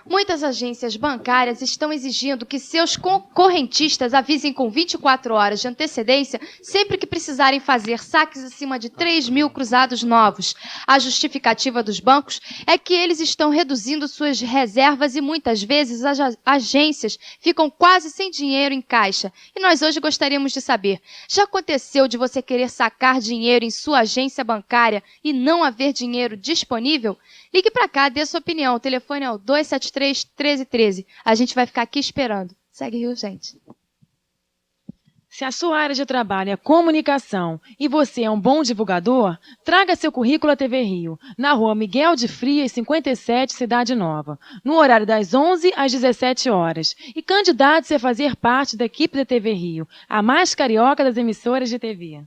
Muitas agências bancárias estão exigindo que seus correntistas avisem com 24 horas de antecedência sempre que precisarem fazer saques acima de 3 mil cruzados novos. A justificativa dos bancos é que eles estão reduzindo suas reservas e muitas vezes as agências ficam quase sem dinheiro em caixa. E nós hoje gostaríamos de saber, já aconteceu de você querer sacar dinheiro em sua agência bancária e não haver dinheiro disponível? Ligue para cá, dê sua opinião. O telefone é o 273-1313. A gente vai ficar aqui esperando. Segue Rio, gente. Se a sua área de trabalho é comunicação e você é um bom divulgador, traga seu currículo à TV Rio, na rua Miguel de Frias, 57, Cidade Nova, no horário das 11 às 17 horas. E candidate-se a fazer parte da equipe da TV Rio, a mais carioca das emissoras de TV.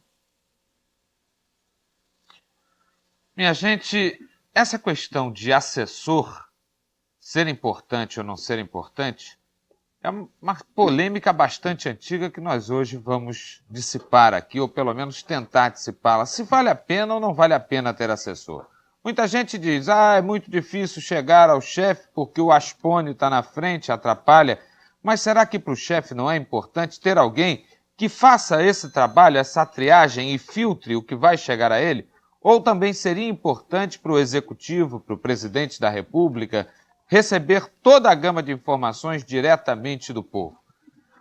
Minha gente, essa questão de assessor ser importante ou não ser importante é uma polêmica bastante antiga que nós hoje vamos dissipar aqui, ou pelo menos tentar dissipá-la, se vale a pena ou não vale a pena ter assessor. Muita gente diz, é muito difícil chegar ao chefe porque o aspone está na frente, atrapalha. Mas será que para o chefe não é importante ter alguém que faça esse trabalho, essa triagem e filtre o que vai chegar a ele? Ou também seria importante para o executivo, para o presidente da República, receber toda a gama de informações diretamente do povo?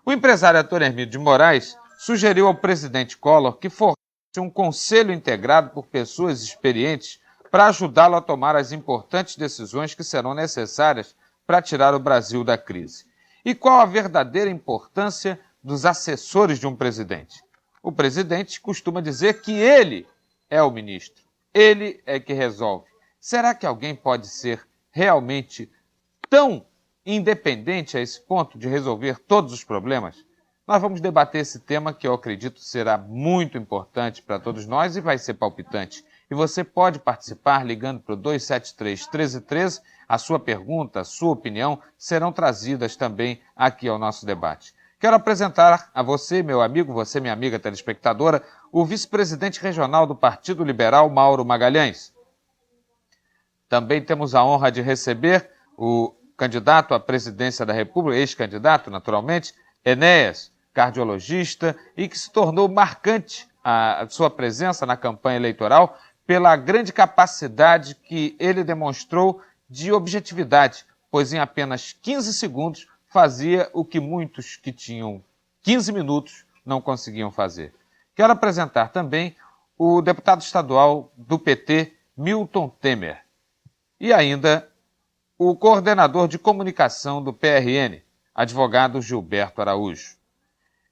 O empresário Arthur Hermídio de Moraes sugeriu ao presidente Collor que formasse um conselho integrado por pessoas experientes para ajudá-lo a tomar as importantes decisões que serão necessárias para tirar o Brasil da crise. E qual a verdadeira importância dos assessores de um presidente? O presidente costuma dizer que ele é o ministro, ele é que resolve. Será que alguém pode ser realmente tão independente a esse ponto de resolver todos os problemas? Nós vamos debater esse tema que eu acredito será muito importante para todos nós e vai ser palpitante. E você pode participar ligando para o 273-1313. A sua pergunta, a sua opinião serão trazidas também aqui ao nosso debate. Quero apresentar a você, meu amigo, você, minha amiga telespectadora, o vice-presidente regional do Partido Liberal, Mauro Magalhães. Também temos a honra de receber o candidato à presidência da República, ex-candidato, naturalmente, Enéas, cardiologista, e que se tornou marcante a sua presença na campanha eleitoral pela grande capacidade que ele demonstrou de objetividade, pois em apenas 15 segundos fazia o que muitos que tinham 15 minutos não conseguiam fazer. Quero apresentar também o deputado estadual do PT, Milton Temer, e ainda o coordenador de comunicação do PRN, advogado Gilberto Araújo.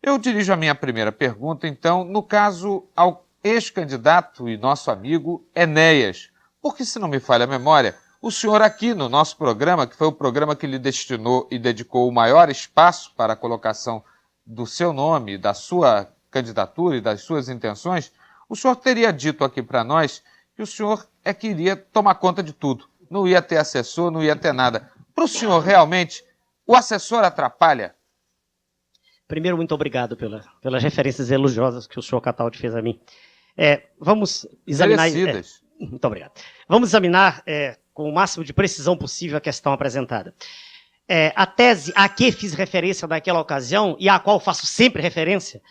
Eu dirijo a minha primeira pergunta, então, no caso ao ex-candidato e nosso amigo Enéas, porque, se não me falha a memória, o senhor aqui no nosso programa, que foi o programa que lhe destinou e dedicou o maior espaço para a colocação do seu nome, da sua candidatura e das suas intenções, o senhor teria dito aqui para nós que o senhor é que iria tomar conta de tudo. Não ia ter assessor, não ia ter nada. Para o senhor, realmente, o assessor atrapalha? Primeiro, muito obrigado pelas referências elogiosas que o senhor Cataldi fez a mim. Vamos examinar... muito obrigado. Vamos examinar com o máximo de precisão possível a questão apresentada. A tese a que fiz referência naquela ocasião e à qual faço sempre referência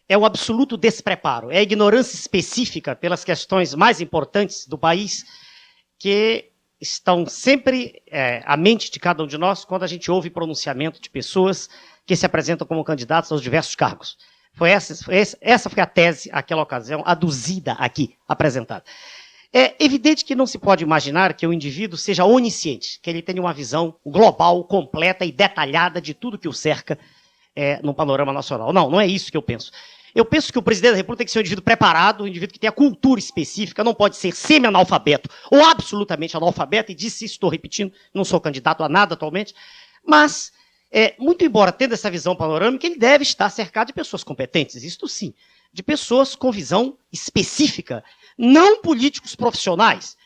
é o absoluto despreparo, é a ignorância específica pelas questões mais importantes do país que estão sempre à mente de cada um de nós quando a gente ouve pronunciamento de pessoas que se apresentam como candidatos aos diversos cargos. Essa foi a tese, àquela ocasião, aduzida aqui, apresentada. É evidente que não se pode imaginar que o indivíduo seja onisciente, que ele tenha uma visão global, completa e detalhada de tudo que o cerca no panorama nacional. Não, não é isso que eu penso. Eu penso que o presidente da República tem que ser um indivíduo preparado, um indivíduo que tenha cultura específica, não pode ser semi-analfabeto ou absolutamente analfabeto, e disse isso, estou repetindo, não sou candidato a nada atualmente, mas, muito embora tendo essa visão panorâmica, ele deve estar cercado de pessoas competentes, isto sim, de pessoas com visão específica, não políticos profissionais,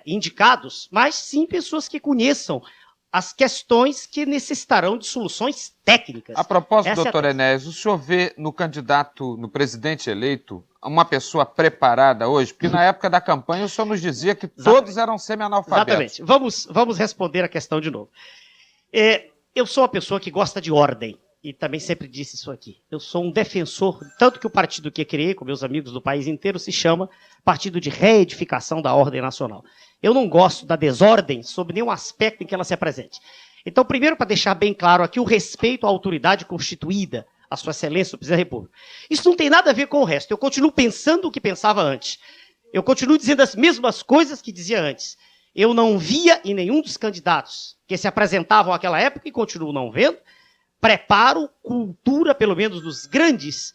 indicados, mas sim pessoas que conheçam as questões que necessitarão de soluções técnicas. A propósito, Essa doutor Enéas, o senhor vê no candidato, no presidente eleito, uma pessoa preparada hoje? Porque na época da campanha o senhor nos dizia que todos eram semi-analfabetos. Exatamente. Vamos responder a questão de novo. Eu sou uma pessoa que gosta de ordem, e também sempre disse isso aqui. Eu sou um defensor, tanto que o partido que eu criei, com meus amigos do país inteiro, se chama Partido de Reedificação da Ordem Nacional. Eu não gosto da desordem sob nenhum aspecto em que ela se apresente. Então, primeiro, para deixar bem claro aqui, o respeito à autoridade constituída, a Sua Excelência, o Presidente da República. Isso não tem nada a ver com o resto. Eu continuo pensando o que pensava antes. Eu continuo dizendo as mesmas coisas que dizia antes. Eu não via em nenhum dos candidatos que se apresentavam naquela época, e continuo não vendo, preparo, cultura, pelo menos nos grandes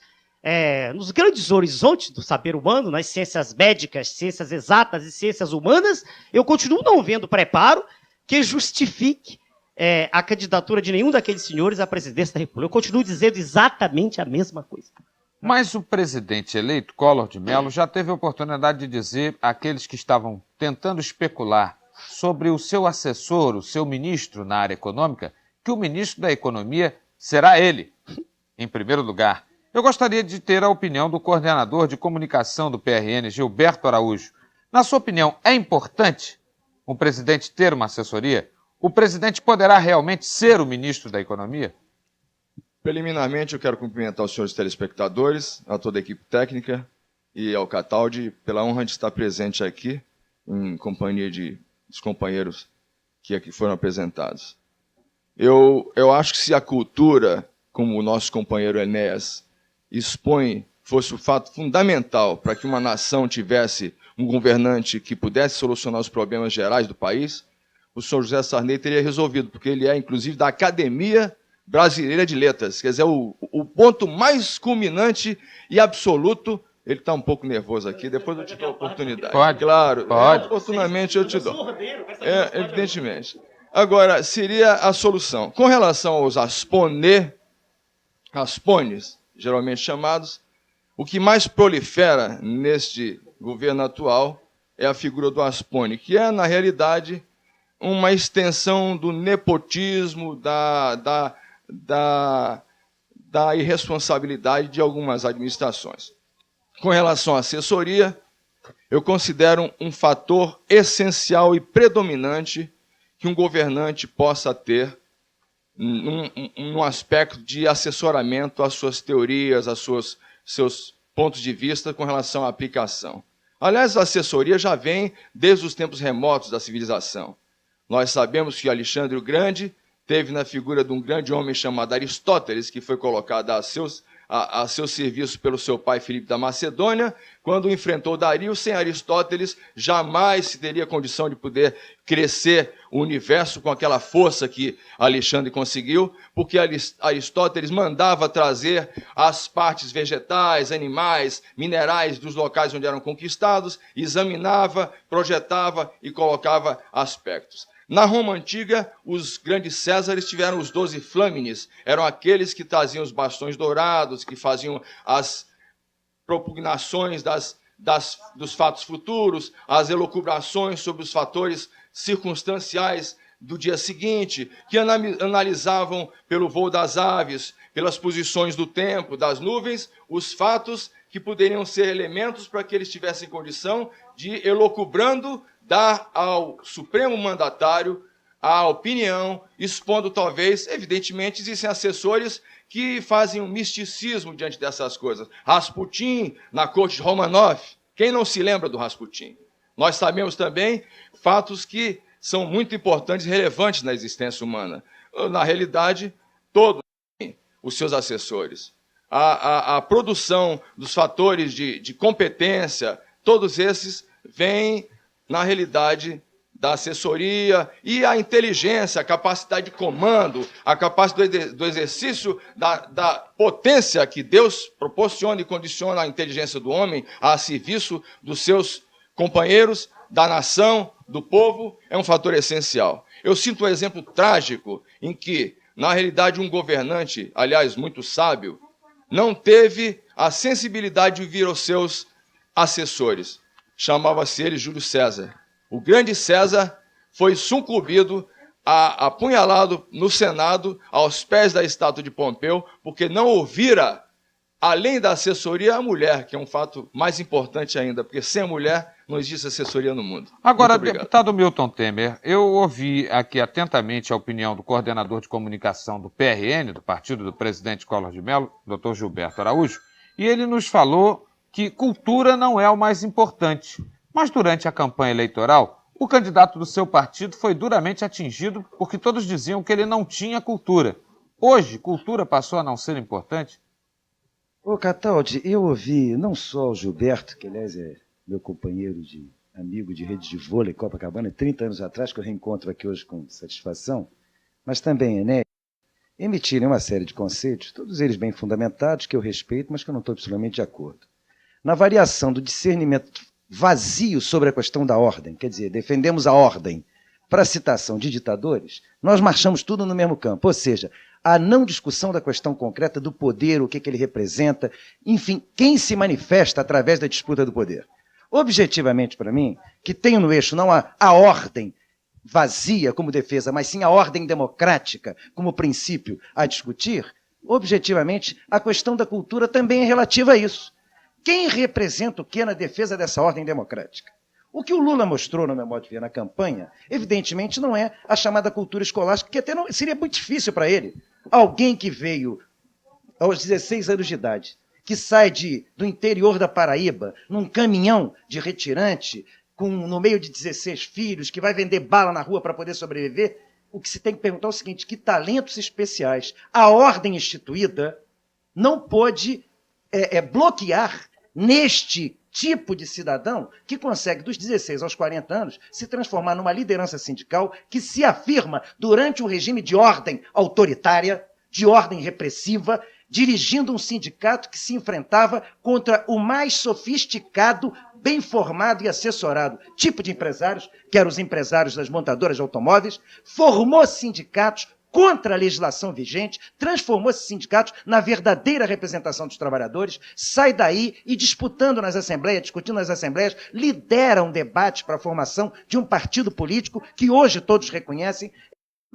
horizontes do saber humano, nas ciências médicas, ciências exatas e ciências humanas, eu continuo não vendo preparo que justifique a candidatura de nenhum daqueles senhores à presidência da República. Eu continuo dizendo exatamente a mesma coisa. Mas o presidente eleito, Collor de Mello, já teve a oportunidade de dizer àqueles que estavam tentando especular sobre o seu assessor, o seu ministro na área econômica, que o ministro da Economia será ele, em primeiro lugar. Eu gostaria de ter a opinião do coordenador de comunicação do PRN, Gilberto Araújo. Na sua opinião, é importante um presidente ter uma assessoria? O presidente poderá realmente ser o ministro da Economia? Preliminarmente, eu quero cumprimentar os senhores telespectadores, a toda a equipe técnica e ao Cataldi pela honra de estar presente aqui, em companhia dos companheiros que aqui foram apresentados. Eu acho que se a cultura, como o nosso companheiro Enéas expõe, fosse o fato fundamental para que uma nação tivesse um governante que pudesse solucionar os problemas gerais do país, o senhor José Sarney teria resolvido, porque ele é, inclusive, da Academia Brasileira de Letras. Quer dizer, o ponto mais culminante e absoluto. Ele está um pouco nervoso aqui, depois eu te dou a oportunidade. Pode. Claro, pode. Oportunamente eu te dou. Evidentemente. Agora, seria a solução. Com relação aos aspones, geralmente chamados, o que mais prolifera neste governo atual é a figura do aspone, que é, na realidade, uma extensão do nepotismo, da irresponsabilidade de algumas administrações. Com relação à assessoria, eu considero um fator essencial e predominante que um governante possa ter num aspecto de assessoramento às suas teorias, seus pontos de vista com relação à aplicação. Aliás, a assessoria já vem desde os tempos remotos da civilização. Nós sabemos que Alexandre o Grande teve na figura de um grande homem chamado Aristóteles, que foi colocado a seu serviço pelo seu pai Filipe da Macedônia. Quando enfrentou Dario, sem Aristóteles, jamais se teria condição de poder crescer o universo com aquela força que Alexandre conseguiu, porque Aristóteles mandava trazer as partes vegetais, animais, minerais dos locais onde eram conquistados, examinava, projetava e colocava aspectos. Na Roma Antiga, os grandes Césares tiveram os 12 flâmines, eram aqueles que traziam os bastões dourados, que faziam as propugnações dos fatos futuros, as elucubrações sobre os fatores circunstanciais do dia seguinte, que analisavam pelo voo das aves, pelas posições do tempo, das nuvens, os fatos que poderiam ser elementos para que eles tivessem condição de, elucubrando, dar ao Supremo Mandatário a opinião, expondo talvez, evidentemente, existem assessores que fazem um misticismo diante dessas coisas. Rasputin, na corte de Romanov, quem não se lembra do Rasputin? Nós sabemos também fatos que são muito importantes e relevantes na existência humana. Na realidade, todos os seus assessores. A produção dos fatores de competência, todos esses vêm, na realidade, da assessoria e a inteligência, a capacidade de comando, a capacidade do exercício da potência que Deus proporciona e condiciona a inteligência do homem a serviço dos seus companheiros, da nação, do povo, é um fator essencial. Eu sinto um exemplo trágico em que, na realidade, um governante, aliás, muito sábio, não teve a sensibilidade de ouvir os seus assessores. Chamava-se ele Júlio César. O grande César foi sucumbido apunhalado no Senado, aos pés da estátua de Pompeu, porque não ouvira, além da assessoria, a mulher, que é um fato mais importante ainda, porque sem a mulher não existe assessoria no mundo. Agora, deputado Milton Temer, eu ouvi aqui atentamente a opinião do coordenador de comunicação do PRN, do partido do presidente Collor de Mello, Dr. Gilberto Araújo, e ele nos falou que cultura não é o mais importante. Mas durante a campanha eleitoral, o candidato do seu partido foi duramente atingido porque todos diziam que ele não tinha cultura. Hoje, cultura passou a não ser importante? Ô, Cataldi, eu ouvi não só o Gilberto, que aliás é meu companheiro amigo de rede de vôlei Copacabana, 30 anos atrás, que eu reencontro aqui hoje com satisfação, mas também Enéas, emitirem uma série de conceitos, todos eles bem fundamentados, que eu respeito, mas que eu não estou absolutamente de acordo. Na variação do discernimento vazio sobre a questão da ordem, quer dizer, defendemos a ordem para a citação de ditadores, nós marchamos tudo no mesmo campo, ou seja, a não discussão da questão concreta do poder, o que ele representa, enfim, quem se manifesta através da disputa do poder. Objetivamente, para mim, que tenho no eixo não a ordem vazia como defesa, mas sim a ordem democrática como princípio a discutir, objetivamente, a questão da cultura também é relativa a isso. Quem representa o que na defesa dessa ordem democrática? O que o Lula mostrou, no meu modo de ver, na campanha, evidentemente não é a chamada cultura escolástica, que até não, seria muito difícil para ele. Alguém que veio aos 16 anos de idade, que sai do interior da Paraíba, num caminhão de retirante, no meio de 16 filhos, que vai vender bala na rua para poder sobreviver, o que se tem que perguntar é o seguinte, que talentos especiais a ordem instituída não pôde bloquear neste tipo de cidadão que consegue, dos 16 aos 40 anos, se transformar numa liderança sindical que se afirma durante um regime de ordem autoritária, de ordem repressiva, dirigindo um sindicato que se enfrentava contra o mais sofisticado, bem formado e assessorado tipo de empresários, que eram os empresários das montadoras de automóveis, formou sindicatos contra a legislação vigente, transformou esses sindicatos na verdadeira representação dos trabalhadores, sai daí e disputando nas assembleias, discutindo nas assembleias, lidera um debate para a formação de um partido político que hoje todos reconhecem,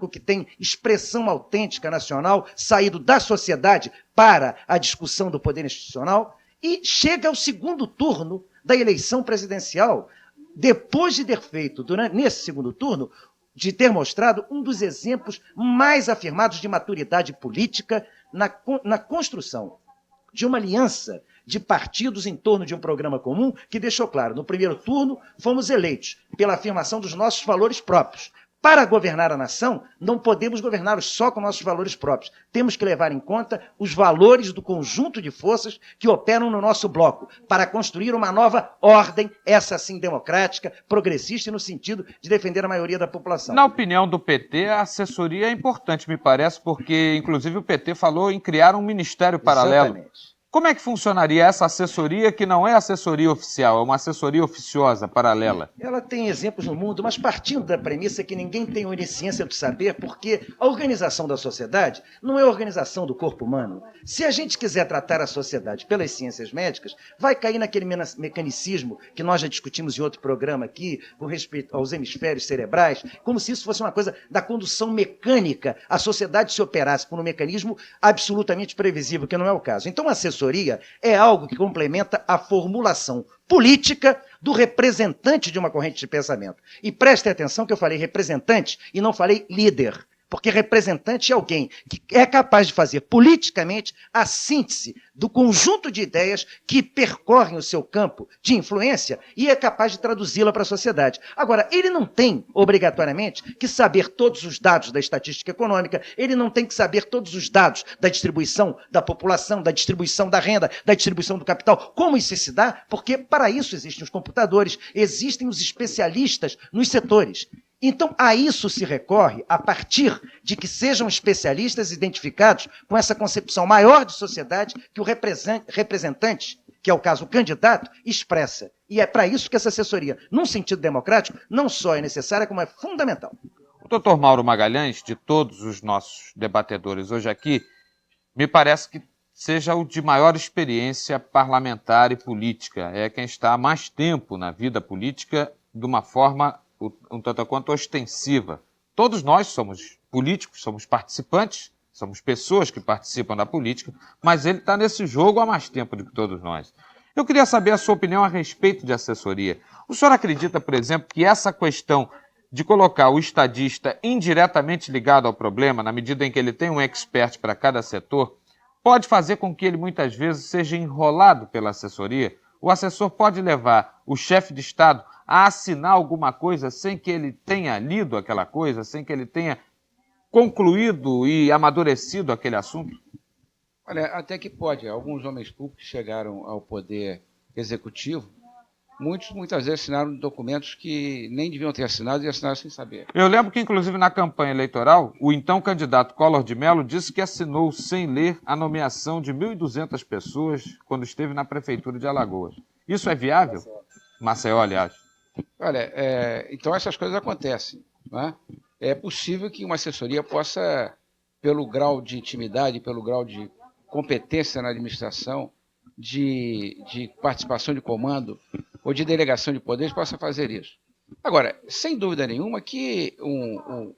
que tem expressão autêntica nacional, saído da sociedade para a discussão do poder institucional, e chega ao segundo turno da eleição presidencial, depois de ter feito, nesse segundo turno, de ter mostrado um dos exemplos mais afirmados de maturidade política na construção de uma aliança de partidos em torno de um programa comum que deixou claro, no primeiro turno, fomos eleitos pela afirmação dos nossos valores próprios. Para governar a nação, não podemos governá-los só com nossos valores próprios. Temos que levar em conta os valores do conjunto de forças que operam no nosso bloco, para construir uma nova ordem, essa sim democrática, progressista e no sentido de defender a maioria da população. Na opinião do PT, a assessoria é importante, me parece, porque, inclusive, o PT falou em criar um ministério paralelo. Exatamente. Como é que funcionaria essa assessoria, que não é assessoria oficial, é uma assessoria oficiosa, paralela? Ela tem exemplos no mundo, mas partindo da premissa que ninguém tem onisciência do saber, porque a organização da sociedade não é a organização do corpo humano. Se a gente quiser tratar a sociedade pelas ciências médicas, vai cair naquele mecanicismo que nós já discutimos em outro programa aqui, com respeito aos hemisférios cerebrais, como se isso fosse uma coisa da condução mecânica, a sociedade se operasse por um mecanismo absolutamente previsível, que não é o caso. Então, a assessoria é algo que complementa a formulação política do representante de uma corrente de pensamento. E prestem atenção que eu falei representante e não falei líder. Porque representante é alguém que é capaz de fazer politicamente a síntese do conjunto de ideias que percorrem o seu campo de influência e é capaz de traduzi-la para a sociedade. Agora, ele não tem, obrigatoriamente, que saber todos os dados da estatística econômica, ele não tem que saber todos os dados da distribuição da população, da distribuição da renda, da distribuição do capital. Como isso se dá? Porque para isso existem os computadores, existem os especialistas nos setores. Então, a isso se recorre a partir de que sejam especialistas identificados com essa concepção maior de sociedade que o representante, que é o caso o candidato, expressa. E é para isso que essa assessoria, num sentido democrático, não só é necessária, como é fundamental. O doutor Mauro Magalhães, de todos os nossos debatedores hoje aqui, me parece que seja o de maior experiência parlamentar e política. É quem está há mais tempo na vida política de uma forma um tanto quanto ostensiva. Todos nós somos políticos, somos participantes, somos pessoas que participam da política, mas ele está nesse jogo há mais tempo do que todos nós. Eu queria saber a sua opinião a respeito de assessoria. O senhor acredita, por exemplo, que essa questão de colocar o estadista indiretamente ligado ao problema, na medida em que ele tem um expert para cada setor, pode fazer com que ele muitas vezes seja enrolado pela assessoria? O assessor pode levar o chefe de Estado a assinar alguma coisa sem que ele tenha lido aquela coisa, sem que ele tenha concluído e amadurecido aquele assunto? Olha, até que pode. Alguns homens públicos chegaram ao poder executivo, muitas vezes assinaram documentos que nem deviam ter assinado e assinaram sem saber. Eu lembro que, inclusive, na campanha eleitoral, o então candidato Collor de Mello disse que assinou sem ler a nomeação de 1.200 pessoas quando esteve na prefeitura de Alagoas. Isso é viável? Maceió, aliás. Olha, então essas coisas acontecem, né? É possível que uma assessoria possa, pelo grau de intimidade, pelo grau de competência na administração, de participação de comando ou de delegação de poderes, possa fazer isso. Agora, sem dúvida nenhuma que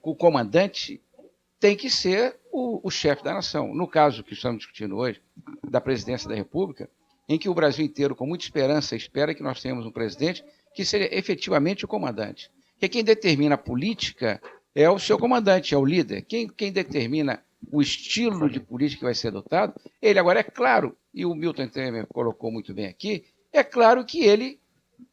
o comandante tem que ser o chefe da nação. No caso que estamos discutindo hoje, da presidência da República, em que o Brasil inteiro, com muita esperança, espera que nós tenhamos um presidente que seja efetivamente o comandante. Porque quem determina a política é o seu comandante, é o líder. Quem determina o estilo de política que vai ser adotado, ele. Agora, é claro, e o Milton Temer colocou muito bem aqui, é claro que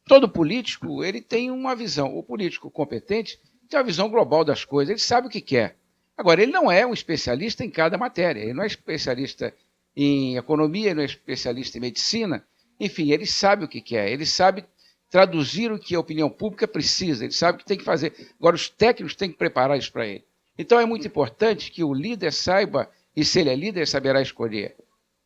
todo político, ele tem uma visão. O político competente tem uma visão global das coisas, ele sabe o que quer. Agora, ele não é um especialista em cada matéria, ele não é especialista em economia, ele não é especialista em medicina, enfim, ele sabe o que quer, ele sabe traduzir o que a opinião pública precisa, ele sabe o que tem que fazer. Agora, os técnicos têm que preparar isso para ele. Então, é muito importante que o líder saiba, e se ele é líder, saberá escolher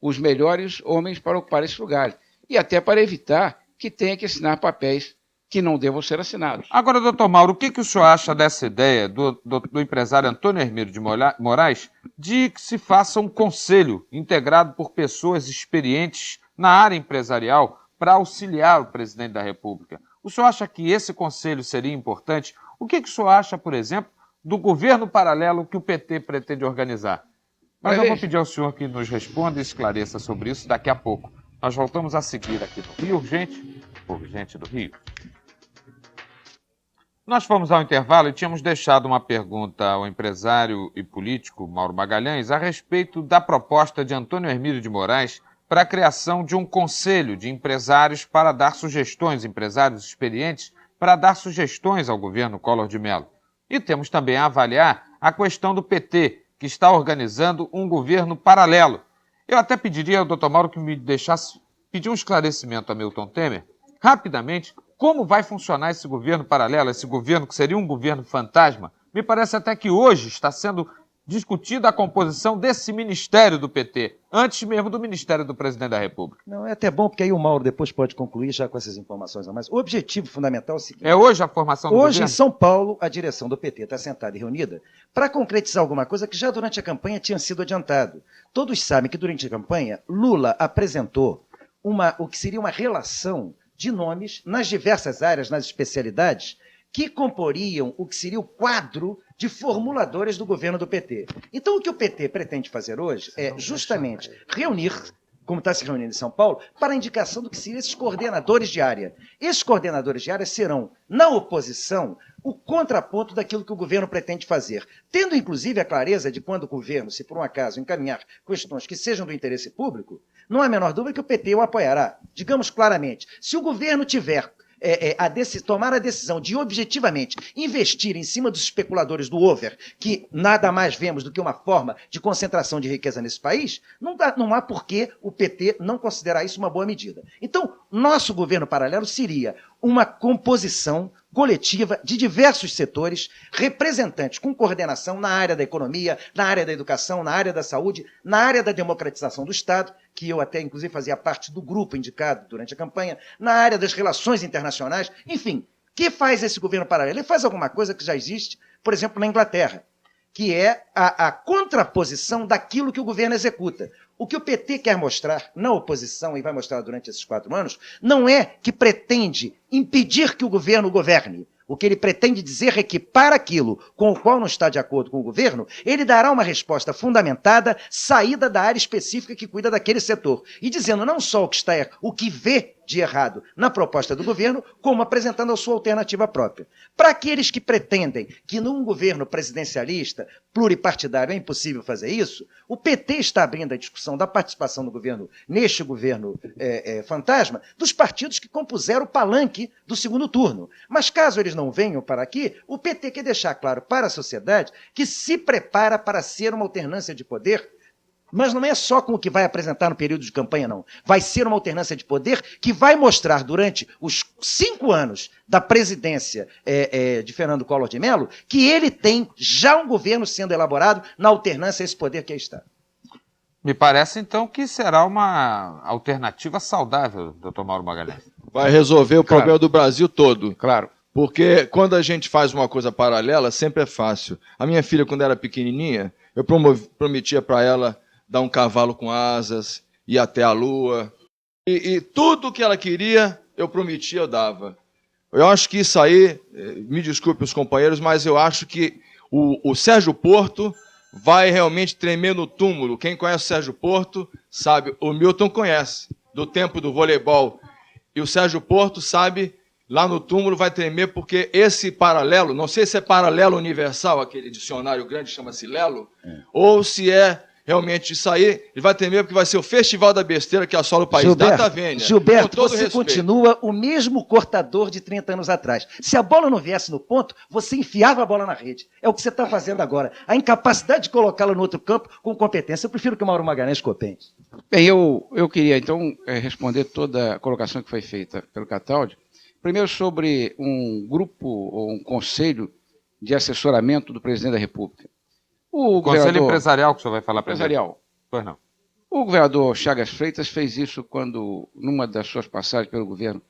os melhores homens para ocupar esses lugares, e até para evitar que tenha que assinar papéis que não devam ser assinados. Agora, doutor Mauro, o que o senhor acha dessa ideia do empresário Antônio Hermílio de Moraes de que se faça um conselho integrado por pessoas experientes na área empresarial para auxiliar o presidente da República? O senhor acha que esse conselho seria importante? O que o senhor acha, por exemplo, do governo paralelo que o PT pretende organizar? Mas eu vou pedir ao senhor que nos responda e esclareça sobre isso daqui a pouco. Nós voltamos a seguir aqui no Rio Urgente do Rio. Nós fomos ao intervalo e tínhamos deixado uma pergunta ao empresário e político Mauro Magalhães a respeito da proposta de Antônio Hermílio de Moraes para a criação de um conselho de empresários para dar sugestões, empresários experientes, para dar sugestões ao governo Collor de Mello. E temos também a avaliar a questão do PT, que está organizando um governo paralelo. Eu até pediria ao doutor Mauro que me deixasse pedir um esclarecimento a Milton Temer, rapidamente, como vai funcionar esse governo paralelo, esse governo que seria um governo fantasma. Me parece até que hoje está sendo discutida a composição desse ministério do PT, antes mesmo do ministério do presidente da República. Não, é até bom, porque aí o Mauro depois pode concluir já com essas informações a mais. O objetivo fundamental é o seguinte... É hoje a formação do governo? Hoje, em São Paulo, a direção do PT está sentada e reunida para concretizar alguma coisa que já durante a campanha tinha sido adiantado. Todos sabem que durante a campanha, Lula apresentou o que seria uma relação de nomes nas diversas áreas, nas especialidades, que comporiam o que seria o quadro de formuladores do governo do PT. Então, o que o PT pretende fazer hoje é justamente reunir, como está se reunindo em São Paulo, para a indicação do que seriam esses coordenadores de área. Esses coordenadores de área serão, na oposição, o contraponto daquilo que o governo pretende fazer, tendo, inclusive, a clareza de quando o governo, se por um acaso encaminhar questões que sejam do interesse público, não há a menor dúvida que o PT o apoiará. Digamos claramente, se o governo tiver tomar a decisão de objetivamente investir em cima dos especuladores do over, que nada mais vemos do que uma forma de concentração de riqueza nesse país, não há por que o PT não considerar isso uma boa medida. Então, nosso governo paralelo seria uma composição coletiva de diversos setores, representantes com coordenação na área da economia, na área da educação, na área da saúde, na área da democratização do Estado, que eu até, inclusive, fazia parte do grupo indicado durante a campanha, na área das relações internacionais, enfim. O que faz esse governo paralelo? Ele faz alguma coisa que já existe, por exemplo, na Inglaterra, que é a contraposição daquilo que o governo executa. O que o PT quer mostrar na oposição, e vai mostrar durante esses 4 anos, não é que pretende impedir que o governo governe. O que ele pretende dizer é que, para aquilo com o qual não está de acordo com o governo, ele dará uma resposta fundamentada, saída da área específica que cuida daquele setor, e dizendo não só o que vê de errado na proposta do governo, como apresentando a sua alternativa própria. Para aqueles que pretendem que num governo presidencialista, pluripartidário, é impossível fazer isso, o PT está abrindo a discussão da participação do governo, neste governo fantasma, dos partidos que compuseram o palanque do segundo turno. Mas caso eles não venham para aqui, o PT quer deixar claro para a sociedade que se prepara para ser uma alternância de poder. Mas não é só com o que vai apresentar no período de campanha, não. Vai ser uma alternância de poder que vai mostrar durante os 5 anos da presidência de Fernando Collor de Mello que ele tem já um governo sendo elaborado na alternância a esse poder que aí está. Me parece, então, que será uma alternativa saudável, doutor Mauro Magalhães. Vai resolver o problema do Brasil todo. Claro. Porque quando a gente faz uma coisa paralela, sempre é fácil. A minha filha, quando era pequenininha, eu prometia para ela dar um cavalo com asas, ir até a lua. E tudo que ela queria, eu prometia, eu dava. Eu acho que isso aí, me desculpe os companheiros, mas eu acho que o Sérgio Porto vai realmente tremer no túmulo. Quem conhece o Sérgio Porto sabe, o Milton conhece, do tempo do voleibol. E o Sérgio Porto sabe, lá no túmulo vai tremer, porque esse paralelo, não sei se é paralelo universal, aquele dicionário grande chama-se Lelo, ou se é realmente isso aí, ele vai tremer porque vai ser o festival da besteira que assola o país. Data vênia. Gilberto, você continua o mesmo cortador de 30 anos atrás. Se a bola não viesse no ponto, você enfiava a bola na rede. É o que você está fazendo agora. A incapacidade de colocá-la no outro campo com competência. Eu prefiro que o Mauro Magalhães compete. Bem, eu queria, então, responder toda a colocação que foi feita pelo Cataldi. Primeiro, sobre um grupo ou um conselho de assessoramento do presidente da República. O Conselho empresarial que o senhor vai falar para empresarial. Pois não. O governador Chagas Freitas fez isso quando, numa das suas passagens pelo governo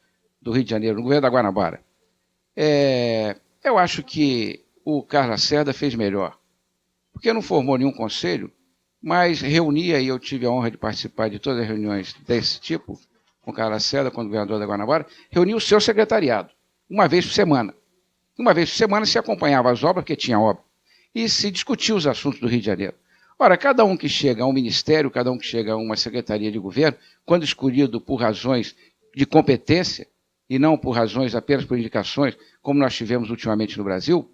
do Rio de Janeiro, no governo da Guanabara. Eu acho que o Carlos Lacerda fez melhor, porque não formou nenhum conselho, mas reunia, e eu tive a honra de participar de todas as reuniões desse tipo, com o Carlos Lacerda, quando governador da Guanabara, reunia o seu secretariado, uma vez por semana. Uma vez por semana se acompanhava as obras, porque tinha obra, e se discutia os assuntos do Rio de Janeiro. Ora, cada um que chega a um ministério, cada um que chega a uma secretaria de governo, quando escolhido por razões de competência, e não por razões apenas por indicações, como nós tivemos ultimamente no Brasil,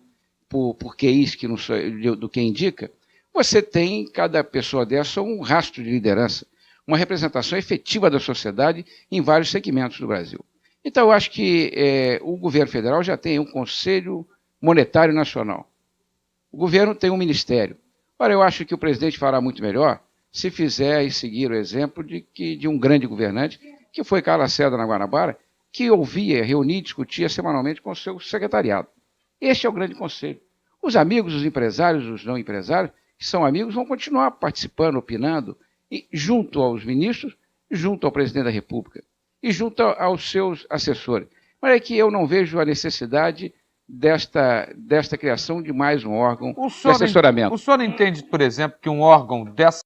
por QIs que não sou, do que indica, você tem, cada pessoa dessa, um rastro de liderança, uma representação efetiva da sociedade em vários segmentos do Brasil. Então, eu acho que o governo federal já tem um Conselho Monetário Nacional. O governo tem um ministério. Ora, eu acho que o presidente fará muito melhor se fizer e seguir o exemplo de um grande governante, que foi Carlos Lacerda na Guanabara, que ouvia, reunia e discutia semanalmente com o seu secretariado. Este é o grande conselho. Os amigos, os empresários, os não empresários, que são amigos, vão continuar participando, opinando, e junto aos ministros, junto ao presidente da República e junto aos seus assessores. Mas é que eu não vejo a necessidade desta criação de mais um órgão de assessoramento. O senhor entende, por exemplo, que um órgão dessa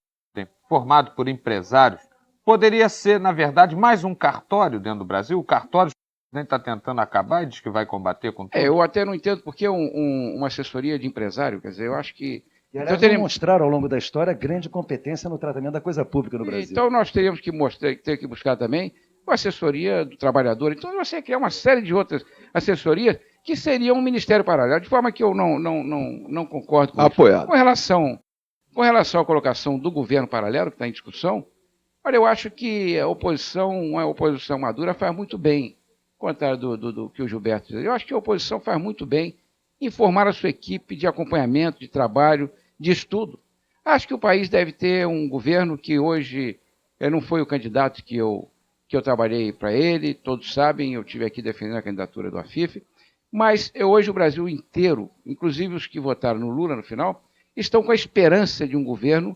formado por empresários poderia ser, na verdade, mais um cartório dentro do Brasil? O cartório nem está tentando acabar e diz que vai combater com tudo? Eu até não entendo porque uma assessoria de empresário, quer dizer, eu acho que... E, aliás, demonstraram ao longo da história grande competência no tratamento da coisa pública no Brasil. Então, nós teríamos que ter que buscar também a assessoria do trabalhador. Então, você criar uma série de outras assessorias que seria um ministério paralelo, de forma que eu não concordo com Apoiado. Isso. Com relação à colocação do governo paralelo, que está em discussão, olha, eu acho que a oposição madura faz muito bem, ao contrário do que o Gilberto diz. Eu acho que a oposição faz muito bem em formar a sua equipe de acompanhamento, de trabalho, de estudo. Acho que o país deve ter um governo que hoje não foi o candidato que eu trabalhei para ele, todos sabem, eu estive aqui defendendo a candidatura do Afif, mas hoje o Brasil inteiro, inclusive os que votaram no Lula no final, estão com a esperança de um governo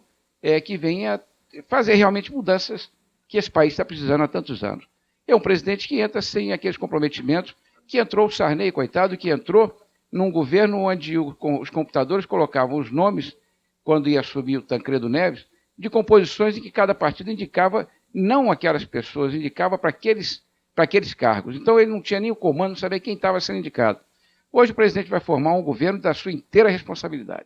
que venha fazer realmente mudanças que esse país está precisando há tantos anos. É um presidente que entra sem aqueles comprometimentos, que entrou o Sarney, coitado, que entrou num governo onde os computadores colocavam os nomes, quando ia subir o Tancredo Neves, de composições em que cada partido indicava, não aquelas pessoas, indicava para aqueles cargos. Então ele não tinha nem o comando, não sabia quem estava sendo indicado. Hoje o presidente vai formar um governo da sua inteira responsabilidade.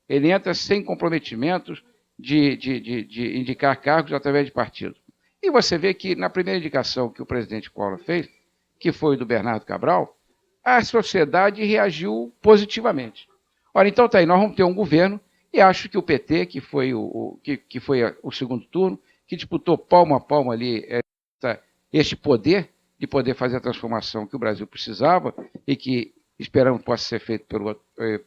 Ele entra sem comprometimentos de indicar cargos através de partidos. E você vê que na primeira indicação que o presidente Collor fez, que foi do Bernardo Cabral, a sociedade reagiu positivamente. Ora, então tá aí, nós vamos ter um governo, e acho que o PT, que foi o segundo turno, que disputou palmo a palmo ali este poder de poder fazer a transformação que o Brasil precisava e que esperamos possa ser feito pelo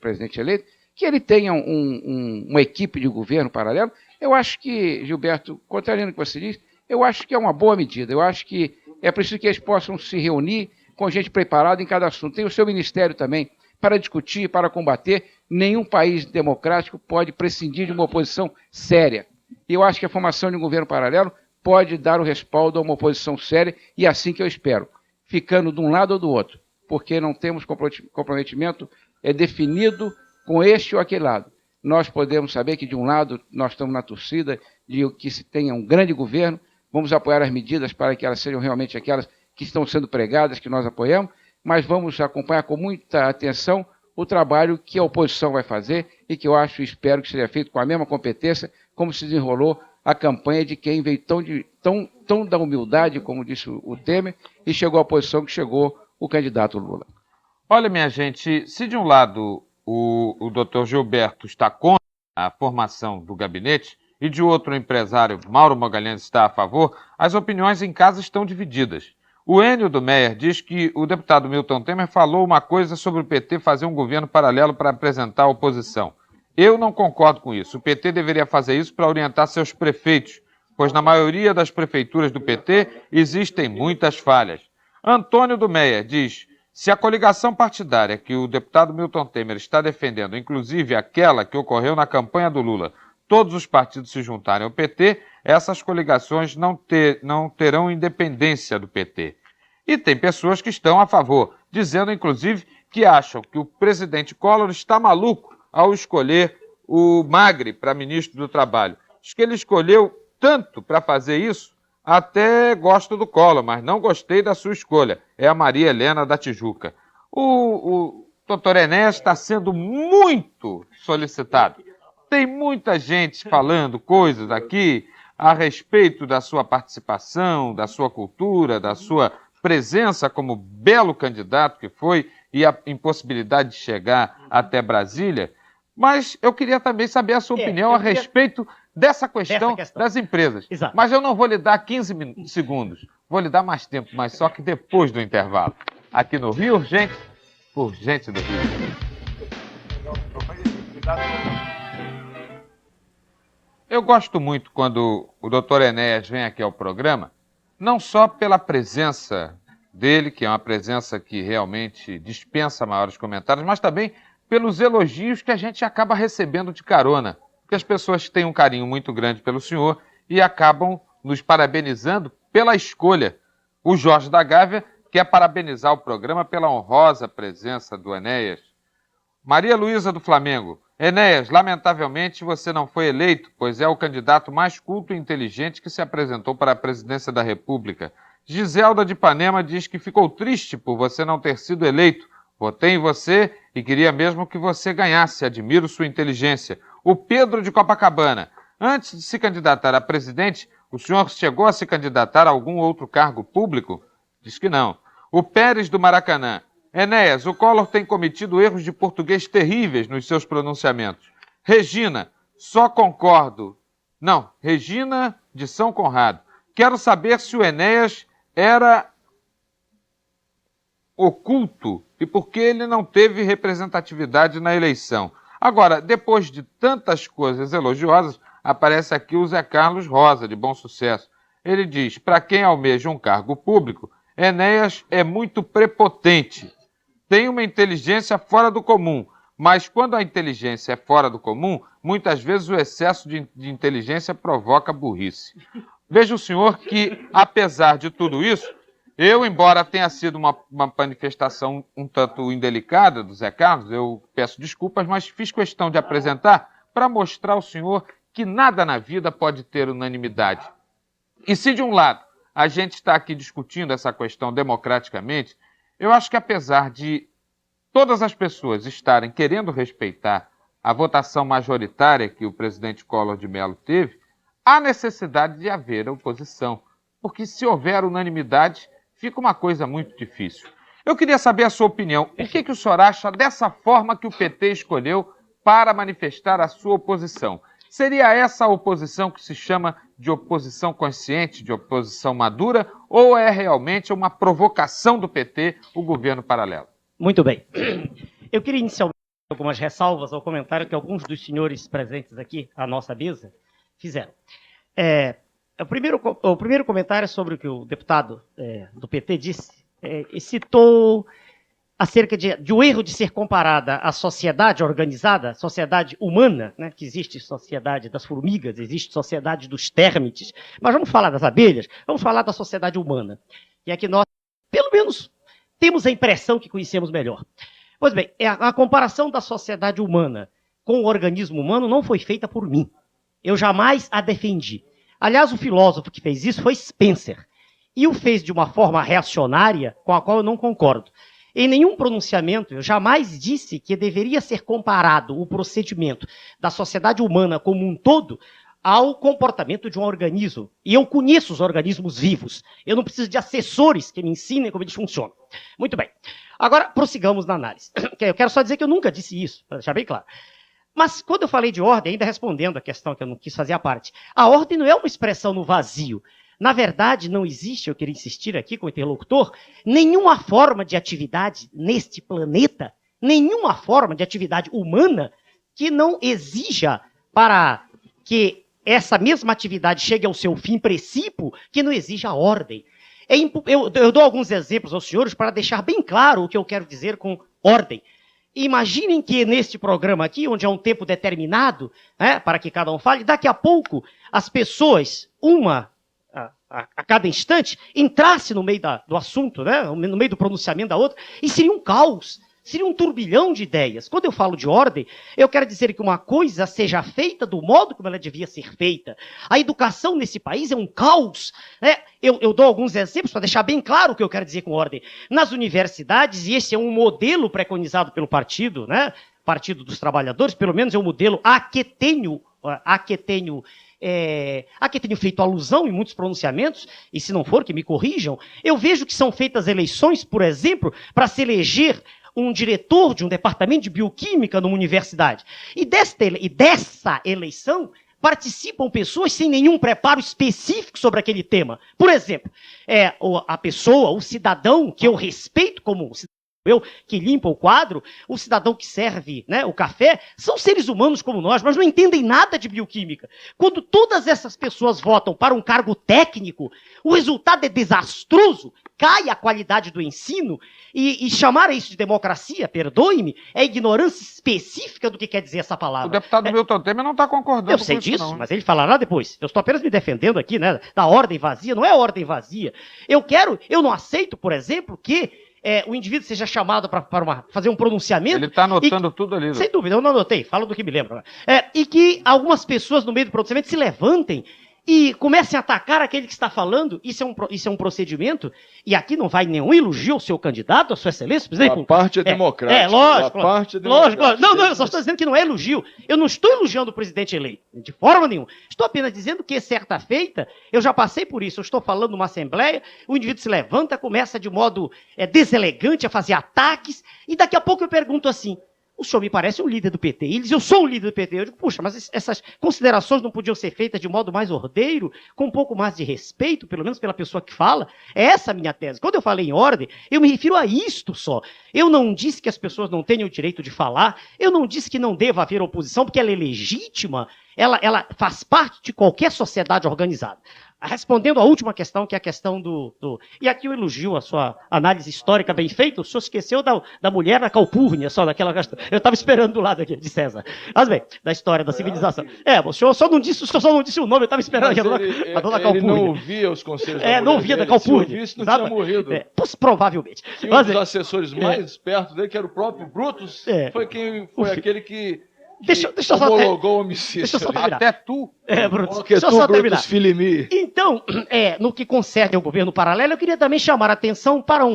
presidente eleito, que ele tenha uma equipe de governo paralelo. Eu acho que, Gilberto, contrariando o que você diz, eu acho que é uma boa medida. Eu acho que é preciso que eles possam se reunir com gente preparada em cada assunto. Tem o seu ministério também para discutir, para combater. Nenhum país democrático pode prescindir de uma oposição séria. E eu acho que a formação de um governo paralelo pode dar o respaldo a uma oposição séria, e é assim que eu espero, ficando de um lado ou do outro, porque não temos comprometimento definido com este ou aquele lado. Nós podemos saber que, de um lado, nós estamos na torcida de que se tenha um grande governo, vamos apoiar as medidas para que elas sejam realmente aquelas que estão sendo pregadas, que nós apoiamos, mas vamos acompanhar com muita atenção o trabalho que a oposição vai fazer e que eu acho e espero que seja feito com a mesma competência como se desenrolou a campanha de quem veio tão da humildade, como disse o Temer, e chegou à posição que chegou o candidato Lula. Olha, minha gente, se de um lado o doutor Gilberto está contra a formação do gabinete e de outro o empresário Mauro Magalhães está a favor, as opiniões em casa estão divididas. O Enio do Meyer diz que o deputado Milton Temer falou uma coisa sobre o PT fazer um governo paralelo para apresentar a oposição. Eu não concordo com isso. O PT deveria fazer isso para orientar seus prefeitos, pois na maioria das prefeituras do PT existem muitas falhas. Antônio do Meyer diz: se a coligação partidária que o deputado Milton Temer está defendendo, inclusive aquela que ocorreu na campanha do Lula, todos os partidos se juntarem ao PT, essas coligações não terão independência do PT. E tem pessoas que estão a favor, dizendo inclusive que acham que o presidente Collor está maluco ao escolher o Magri para ministro do Trabalho. Diz que ele escolheu tanto para fazer isso, até gosto do Collor, mas não gostei da sua escolha. É a Maria Helena da Tijuca. O doutor Enéas está sendo muito solicitado. Tem muita gente falando coisas aqui a respeito da sua participação, da sua cultura, da sua presença como belo candidato que foi e a impossibilidade de chegar até Brasília. Mas eu queria também saber a sua opinião a respeito dessa questão das empresas. Exato. Mas eu não vou lhe dar 15 segundos, vou lhe dar mais tempo, mas só que depois do intervalo. Aqui no Rio Urgente, por gente do Rio. Eu gosto muito quando o doutor Enéas vem aqui ao programa, não só pela presença dele, que é uma presença que realmente dispensa maiores comentários, mas também pelos elogios que a gente acaba recebendo de carona, porque as pessoas têm um carinho muito grande pelo senhor e acabam nos parabenizando pela escolha. O Jorge da Gávea quer parabenizar o programa pela honrosa presença do Enéas. Maria Luísa do Flamengo: Enéas, lamentavelmente você não foi eleito, pois é o candidato mais culto e inteligente que se apresentou para a presidência da República. Giselda de Ipanema diz que ficou triste por você não ter sido eleito. Votei em você e queria mesmo que você ganhasse. Admiro sua inteligência. O Pedro de Copacabana: antes de se candidatar a presidente, o senhor chegou a se candidatar a algum outro cargo público? Diz que não. O Pérez do Maracanã: Enéas, o Collor tem cometido erros de português terríveis nos seus pronunciamentos. Regina: só concordo. Não, Regina de São Conrado: quero saber se o Enéas era oculto e por que ele não teve representatividade na eleição. Agora, depois de tantas coisas elogiosas, aparece aqui o Zé Carlos Rosa, de Bom Sucesso. Ele diz: para quem almeja um cargo público, Enéas é muito prepotente. Tem uma inteligência fora do comum, mas quando a inteligência é fora do comum, muitas vezes o excesso de inteligência provoca burrice. Veja o senhor que, apesar de tudo isso, eu, embora tenha sido uma manifestação um tanto indelicada do Zé Carlos, eu peço desculpas, mas fiz questão de apresentar para mostrar ao senhor que nada na vida pode ter unanimidade. E se de um lado a gente está aqui discutindo essa questão democraticamente, eu acho que apesar de todas as pessoas estarem querendo respeitar a votação majoritária que o presidente Collor de Mello teve, há necessidade de haver oposição, porque se houver unanimidade, fica uma coisa muito difícil. Eu queria saber a sua opinião. O que o senhor acha dessa forma que o PT escolheu para manifestar a sua oposição? Seria essa a oposição que se chama de oposição consciente, de oposição madura, ou é realmente uma provocação do PT, o governo paralelo? Muito bem. Eu queria inicialmente algumas ressalvas ao comentário que alguns dos senhores presentes aqui à nossa mesa fizeram. O primeiro comentário é sobre o que o deputado do PT disse, citou acerca de um erro de ser comparada à sociedade organizada, à sociedade humana, né, que existe sociedade das formigas, existe sociedade dos térmites, mas vamos falar das abelhas, vamos falar da sociedade humana, que é que nós, pelo menos, temos a impressão que conhecemos melhor. Pois bem, a comparação da sociedade humana com o organismo humano não foi feita por mim. Eu jamais a defendi. Aliás, o filósofo que fez isso foi Spencer, e o fez de uma forma reacionária com a qual eu não concordo. Em nenhum pronunciamento eu jamais disse que deveria ser comparado o procedimento da sociedade humana como um todo ao comportamento de um organismo. E eu conheço os organismos vivos. Eu não preciso de assessores que me ensinem como eles funcionam. Muito bem. Agora, prossigamos na análise. Eu quero só dizer que eu nunca disse isso, para deixar bem claro. Mas quando eu falei de ordem, ainda respondendo a questão que eu não quis fazer à parte, a ordem não é uma expressão no vazio. Na verdade, não existe, eu queria insistir aqui com o interlocutor, nenhuma forma de atividade neste planeta, nenhuma forma de atividade humana que não exija para que essa mesma atividade chegue ao seu fim precípio, que não exija ordem. Eu dou alguns exemplos aos senhores para deixar bem claro o que eu quero dizer com ordem. Imaginem que neste programa aqui, onde há um tempo determinado, né, para que cada um fale, daqui a pouco as pessoas, uma a cada instante, entrasse no meio do assunto, né, no meio do pronunciamento da outra, e seria um caos, seria um turbilhão de ideias. Quando eu falo de ordem, eu quero dizer que uma coisa seja feita do modo como ela devia ser feita. A educação nesse país é um caos. Né? Eu dou alguns exemplos para deixar bem claro o que eu quero dizer com ordem. Nas universidades, e esse é um modelo preconizado pelo partido, né? Partido dos Trabalhadores, pelo menos é um modelo a que tenho feito alusão em muitos pronunciamentos, e se não for, que me corrijam, eu vejo que são feitas eleições, por exemplo, para se eleger um diretor de um departamento de bioquímica numa universidade. E dessa eleição participam pessoas sem nenhum preparo específico sobre aquele tema. Por exemplo, a pessoa, o cidadão que eu respeito como eu que limpa o quadro, o cidadão que serve, né, o café, são seres humanos como nós, mas não entendem nada de bioquímica. Quando todas essas pessoas votam para um cargo técnico, o resultado é desastroso, cai a qualidade do ensino, e chamar isso de democracia, perdoe-me, é ignorância específica do que quer dizer essa palavra. O deputado Milton Temer não está concordando com isso. Eu sei disso, não. Mas ele falará depois. Eu estou apenas me defendendo aqui, né, da ordem vazia, não é ordem vazia. Eu não aceito, por exemplo, que o indivíduo seja chamado para fazer um pronunciamento. Ele está anotando tudo ali. Sem dúvida, eu não anotei, falo do que me lembro. E que algumas pessoas no meio do pronunciamento se levantem e comecem a atacar aquele que está falando. Isso é um procedimento, e aqui não vai nenhum elogio ao seu candidato, à sua excelência, presidente. A parte é democrática. Lógico. A parte é democrática. Lógico. Não, eu só estou dizendo que não é elogio. Eu não estou elogiando o presidente eleito, de forma nenhuma. Estou apenas dizendo que, certa feita, eu já passei por isso. Eu estou falando numa assembleia, o indivíduo se levanta, começa de modo deselegante a fazer ataques, e daqui a pouco eu pergunto assim: o senhor me parece um líder do PT. E ele diz: eu sou um líder do PT. Eu digo: puxa, mas essas considerações não podiam ser feitas de modo mais ordeiro, com um pouco mais de respeito, pelo menos pela pessoa que fala? É essa a minha tese. Quando eu falei em ordem, eu me refiro a isto só. Eu não disse que as pessoas não tenham o direito de falar, eu não disse que não deva haver oposição, porque ela é legítima, ela faz parte de qualquer sociedade organizada. Respondendo à última questão, que é a questão E aqui eu elogio a sua análise histórica bem feita. O senhor esqueceu da mulher na Calpurnia, só daquela questão. Eu estava esperando do lado aqui, de César. Mas bem, da história da civilização. O senhor só não disse o nome, eu estava esperando aqui, a dona Calpurnia. Ele não ouvia os conselhos da mulher não ouvia da Calpurnia. Se ouvisse, não tinha morrido. Provavelmente. E um dos assessores mais perto dele, que era o próprio Brutus, foi aquele que homologou o homicídio. Deixa eu só terminar. Até tu. Brutus. Deixa eu só terminar. Filimi. Então, no que concerne ao governo paralelo, eu queria também chamar a atenção para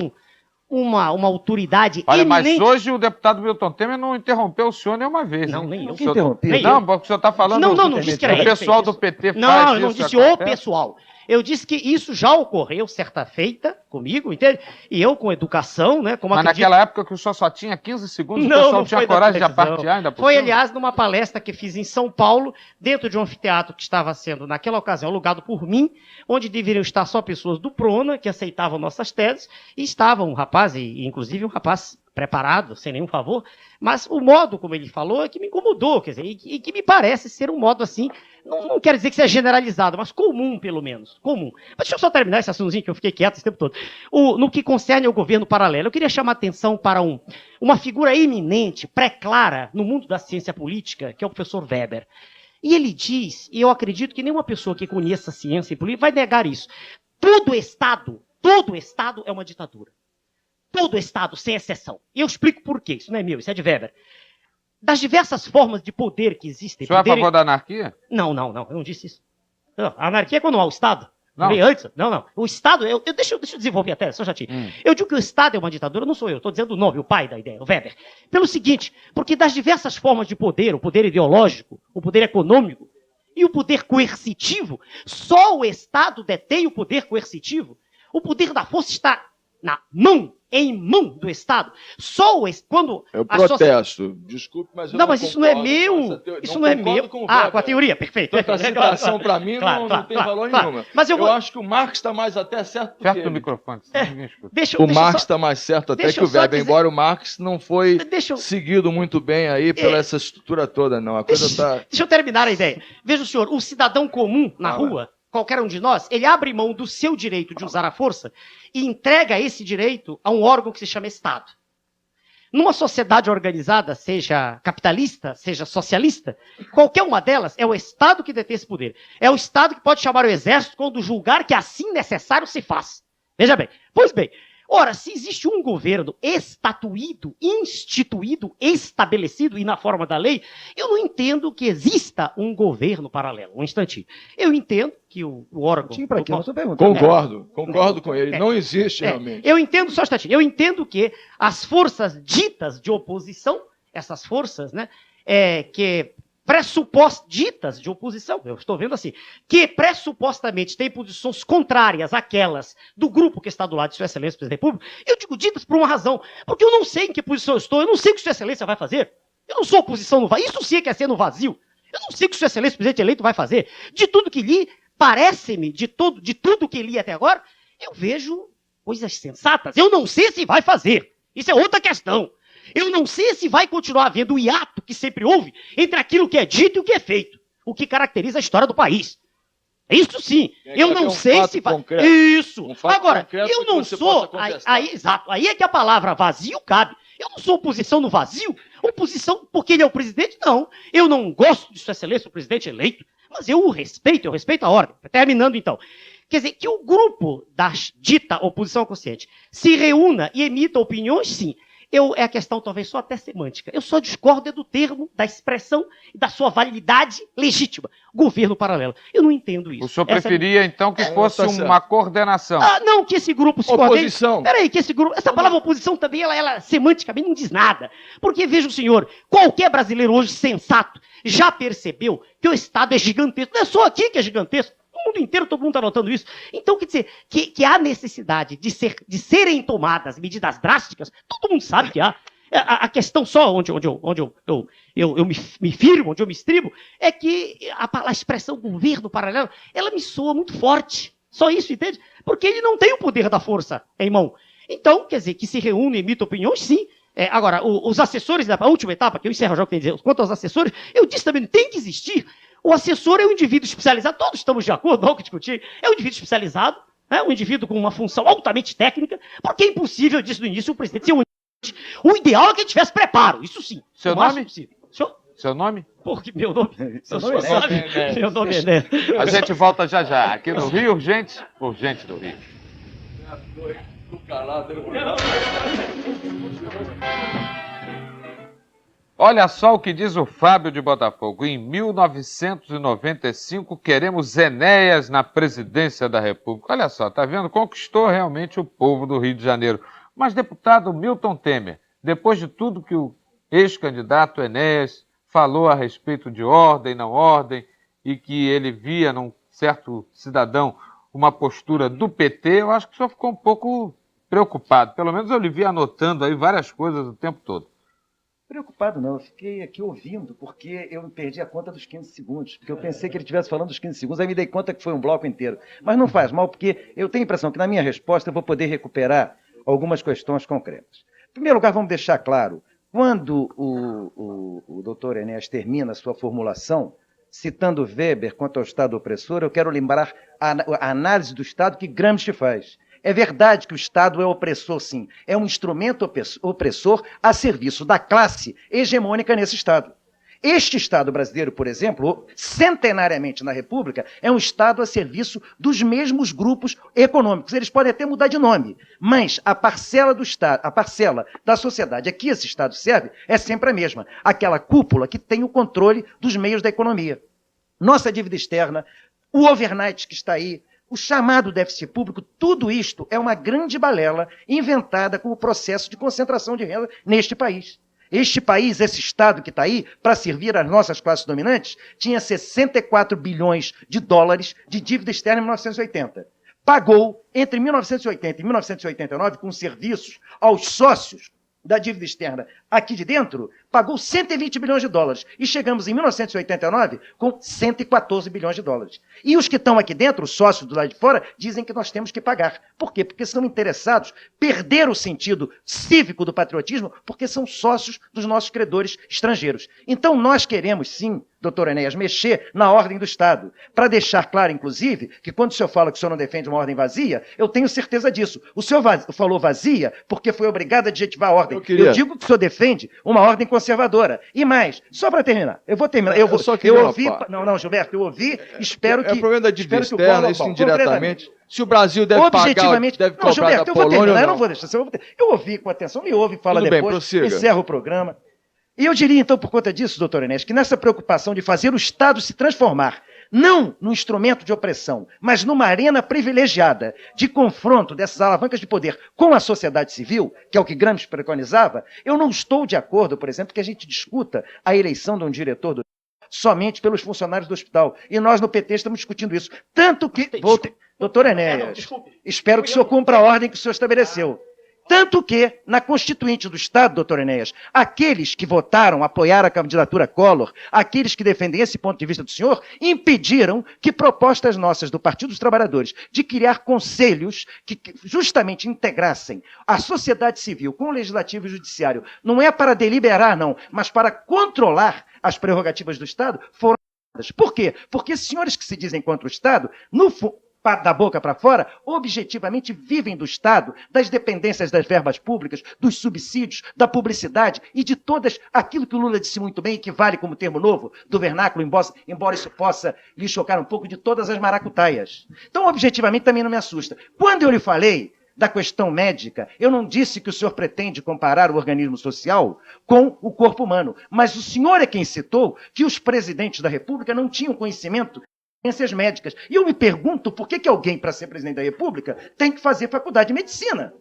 uma autoridade Olha, eminente... mas hoje o deputado Milton Temer não interrompeu o senhor nenhuma vez. Não, hein? nem eu. O senhor- Interrompi. Não, porque o senhor está falando Não disse que era o ele que pessoal fez do PT Não, faz eu não isso, disse o acontece. pessoal. Eu disse que isso já ocorreu certa feita comigo, entende? E eu com educação, né? Como Mas acredito... naquela época que o senhor só tinha 15 segundos, o Não, pessoal não tinha foi da coragem de televisão. apartear ainda por Foi, cima? aliás, numa palestra que fiz em São Paulo, dentro de um anfiteatro que estava sendo, naquela ocasião, alugado por mim, onde deveriam estar só pessoas do Prona, que aceitavam nossas teses, e estava um rapaz, e inclusive um rapaz preparado, sem nenhum favor, mas o modo como ele falou é que me incomodou, quer dizer, e que me parece ser um modo assim, não quero dizer que seja generalizado, mas comum, pelo menos, comum. Mas deixa eu só terminar esse assuntozinho que eu fiquei quieto esse tempo todo. No que concerne ao governo paralelo, eu queria chamar a atenção para uma figura eminente, pré-clara, no mundo da ciência política, que é o professor Weber. E ele diz, e eu acredito que nenhuma pessoa que conheça ciência e política vai negar isso, todo Estado é uma ditadura. Todo Estado, sem exceção. E eu explico por quê. Isso não é meu, isso é de Weber. Das diversas formas de poder que existem... O senhor é a favor da anarquia? Não, eu não disse isso. Não, a anarquia é quando não há o Estado. Não. Veio antes. Não. O Estado... Deixa eu desenvolver a tese, só chatinho. Eu digo que o Estado é uma ditadura, não sou eu. Estou dizendo o nome, o pai da ideia, o Weber. Pelo seguinte, porque das diversas formas de poder, o poder ideológico, o poder econômico e o poder coercitivo, só o Estado detém o poder coercitivo. O poder da força está em mão do Estado. Só quando... Eu protesto. Desculpe, mas eu Não, mas isso não é meu. Isso não é meu. Com com a Weber. teoria, perfeito. Tanta citação para mim não tem valor nenhum. Mas eu acho que o Marx está mais até certo do que Perto do ele. microfone, senão ninguém escuta. O Marx está mais certo até que o Weber, embora o Marx não foi seguido muito bem aí pela essa estrutura toda, não. A coisa está... Deixa eu terminar a ideia. Veja o senhor, o cidadão comum na rua, qualquer um de nós, ele abre mão do seu direito de usar a força e entrega esse direito a um órgão que se chama Estado. Numa sociedade organizada, seja capitalista, seja socialista, qualquer uma delas é o Estado que detém esse poder. É o Estado que pode chamar o exército quando julgar que assim necessário se faz. Veja bem. Pois bem, ora, se existe um governo estatuído, instituído, estabelecido e na forma da lei, eu não entendo que exista um governo paralelo. Um instantinho. Eu entendo que o órgão... Concordo com ele. Não existe realmente. Eu entendo, só um instantinho, eu entendo que as forças ditas de oposição, essas forças, né, ditas de oposição, eu estou vendo assim, que pressupostamente têm posições contrárias àquelas do grupo que está do lado de Sua Excelência, Presidente da República, eu digo ditas por uma razão, porque eu não sei em que posição eu estou, eu não sei o que Sua Excelência vai fazer, eu não sou oposição no vazio, isso sim é que é ser no vazio, eu não sei o que Sua Excelência, Presidente eleito, vai fazer, de tudo que li, parece-me, de tudo que li até agora, eu vejo coisas sensatas, eu não sei se vai fazer, isso é outra questão. Eu não sei se vai continuar havendo o hiato que sempre houve entre aquilo que é dito e o que é feito. O que caracteriza a história do país. Isso sim. Eu não sei se vai... Isso. Agora, eu não sou... Exato. Aí é que a palavra vazio cabe. Eu não sou oposição no vazio. Oposição porque ele é o presidente? Não. Eu não gosto de Sua Excelência, o presidente eleito. Mas eu respeito a ordem. Terminando então. Quer dizer, que o grupo da dita oposição consciente se reúna e emita opiniões, sim. É a questão talvez só até semântica. Eu só discordo do termo, da expressão e da sua validade legítima. Governo paralelo. Eu não entendo isso. O senhor preferia, então, que fosse uma coordenação? Não, que esse grupo se coordene. Oposição. Peraí, que esse grupo... Essa palavra oposição também, ela semanticamente não diz nada. Porque, veja o senhor, qualquer brasileiro hoje sensato já percebeu que o Estado é gigantesco. Não é só aqui que é gigantesco. No mundo inteiro, todo mundo está notando isso. Então, quer dizer, que há necessidade de serem tomadas medidas drásticas, todo mundo sabe que há. A questão só onde eu me firmo, onde eu me estribo, é que a expressão governo paralelo, ela me soa muito forte. Só isso, entende? Porque ele não tem o poder da força em mão. Então, quer dizer, que se reúne e emite opiniões, sim. Agora, os assessores da última etapa, que eu encerro já o que tem a dizer, quanto aos assessores, eu disse também, tem que existir. O assessor é um indivíduo especializado, todos estamos de acordo, não há o que discutir, é um indivíduo especializado, um indivíduo com uma função altamente técnica, porque é impossível, eu disse no início, o presidente ser um... O ideal é que ele tivesse preparo, isso sim. Seu nome? Seu nome? Porque meu nome... Seu nome é Meu nome é Neto. A gente volta já, aqui no Rio, urgente do Rio. Olha só o que diz o Fábio de Botafogo. Em 1995, queremos Enéas na presidência da República. Olha só, tá vendo? Conquistou realmente o povo do Rio de Janeiro. Mas, deputado Milton Temer, depois de tudo que o ex-candidato Enéas falou a respeito de ordem, não ordem, e que ele via num certo cidadão uma postura do PT, eu acho que o senhor ficou um pouco preocupado. Pelo menos eu lhe vi anotando aí várias coisas o tempo todo. Preocupado não, eu fiquei aqui ouvindo, porque eu perdi a conta dos 15 segundos, porque eu pensei que ele estivesse falando dos 15 segundos, aí me dei conta que foi um bloco inteiro. Mas não faz mal, porque eu tenho a impressão que na minha resposta eu vou poder recuperar algumas questões concretas. Em primeiro lugar, vamos deixar claro, quando o doutor Enéas termina a sua formulação, citando Weber quanto ao Estado opressor, eu quero lembrar a análise do Estado que Gramsci faz. É verdade que o Estado é opressor, sim. É um instrumento opressor a serviço da classe hegemônica nesse Estado. Este Estado brasileiro, por exemplo, centenariamente na República, é um Estado a serviço dos mesmos grupos econômicos. Eles podem até mudar de nome, mas a parcela do Estado, a parcela da sociedade a que esse Estado serve é sempre a mesma. Aquela cúpula que tem o controle dos meios da economia. Nossa dívida externa, o overnight que está aí, o chamado déficit público, tudo isto é uma grande balela inventada com o processo de concentração de renda neste país. Este país, esse Estado que está aí, para servir às nossas classes dominantes, tinha 64 bilhões de dólares de dívida externa em 1980. Pagou, entre 1980 e 1989, com serviços aos sócios da dívida externa aqui de dentro, pagou 120 bilhões de dólares. E chegamos em 1989 com 114 bilhões de dólares. E os que estão aqui dentro, os sócios do lado de fora, dizem que nós temos que pagar. Por quê? Porque são interessados, perderam o sentido cívico do patriotismo, porque são sócios dos nossos credores estrangeiros. Então nós queremos, sim, doutor Enéas, mexer na ordem do Estado. Para deixar claro, inclusive, que quando o senhor fala que o senhor não defende uma ordem vazia, eu tenho certeza disso. O senhor falou vazia porque foi obrigado a adjetivar a ordem. Eu digo que o senhor defende uma ordem conservadora. E mais, só para terminar, eu vou terminar. Eu ouvi. Não, Gilberto, eu ouvi, espero que. É o problema da dívida externa, isso indiretamente. Se o Brasil deve objetivamente, pagar, deve não, cobrar Gilberto, da eu vou Polônia terminar, ou eu não? não vou deixar. Eu ouvi com atenção, me ouve, fala Tudo bem, depois, prossiga. encerra o programa. E eu diria, então, por conta disso, doutor Enéas, que nessa preocupação de fazer o Estado se transformar, não num instrumento de opressão, mas numa arena privilegiada de confronto dessas alavancas de poder com a sociedade civil, que é o que Gramsci preconizava, eu não estou de acordo, por exemplo, que a gente discuta a eleição de um diretor somente pelos funcionários do hospital. E nós, no PT, estamos discutindo isso. Tanto que... Doutor Enéas, espero que o senhor cumpra a ordem que o senhor estabeleceu. Tanto que, na Constituinte do Estado, doutor Enéas, aqueles que votaram, apoiaram a candidatura Collor, aqueles que defendem esse ponto de vista do senhor, impediram que propostas nossas do Partido dos Trabalhadores de criar conselhos que justamente integrassem a sociedade civil com o legislativo e o judiciário, não é para deliberar, não, mas para controlar as prerrogativas do Estado, foram dadas. Por quê? Porque senhores que se dizem contra o Estado, da boca para fora, objetivamente vivem do Estado, das dependências das verbas públicas, dos subsídios, da publicidade e de todas aquilo que o Lula disse muito bem, que vale como termo novo do vernáculo, embora isso possa lhe chocar um pouco, de todas as maracutaias. Então, objetivamente, também não me assusta. Quando eu lhe falei da questão médica, eu não disse que o senhor pretende comparar o organismo social com o corpo humano, mas o senhor é quem citou que os presidentes da República não tinham conhecimento ciências médicas. E eu me pergunto por que alguém, para ser presidente da República, tem que fazer faculdade de medicina.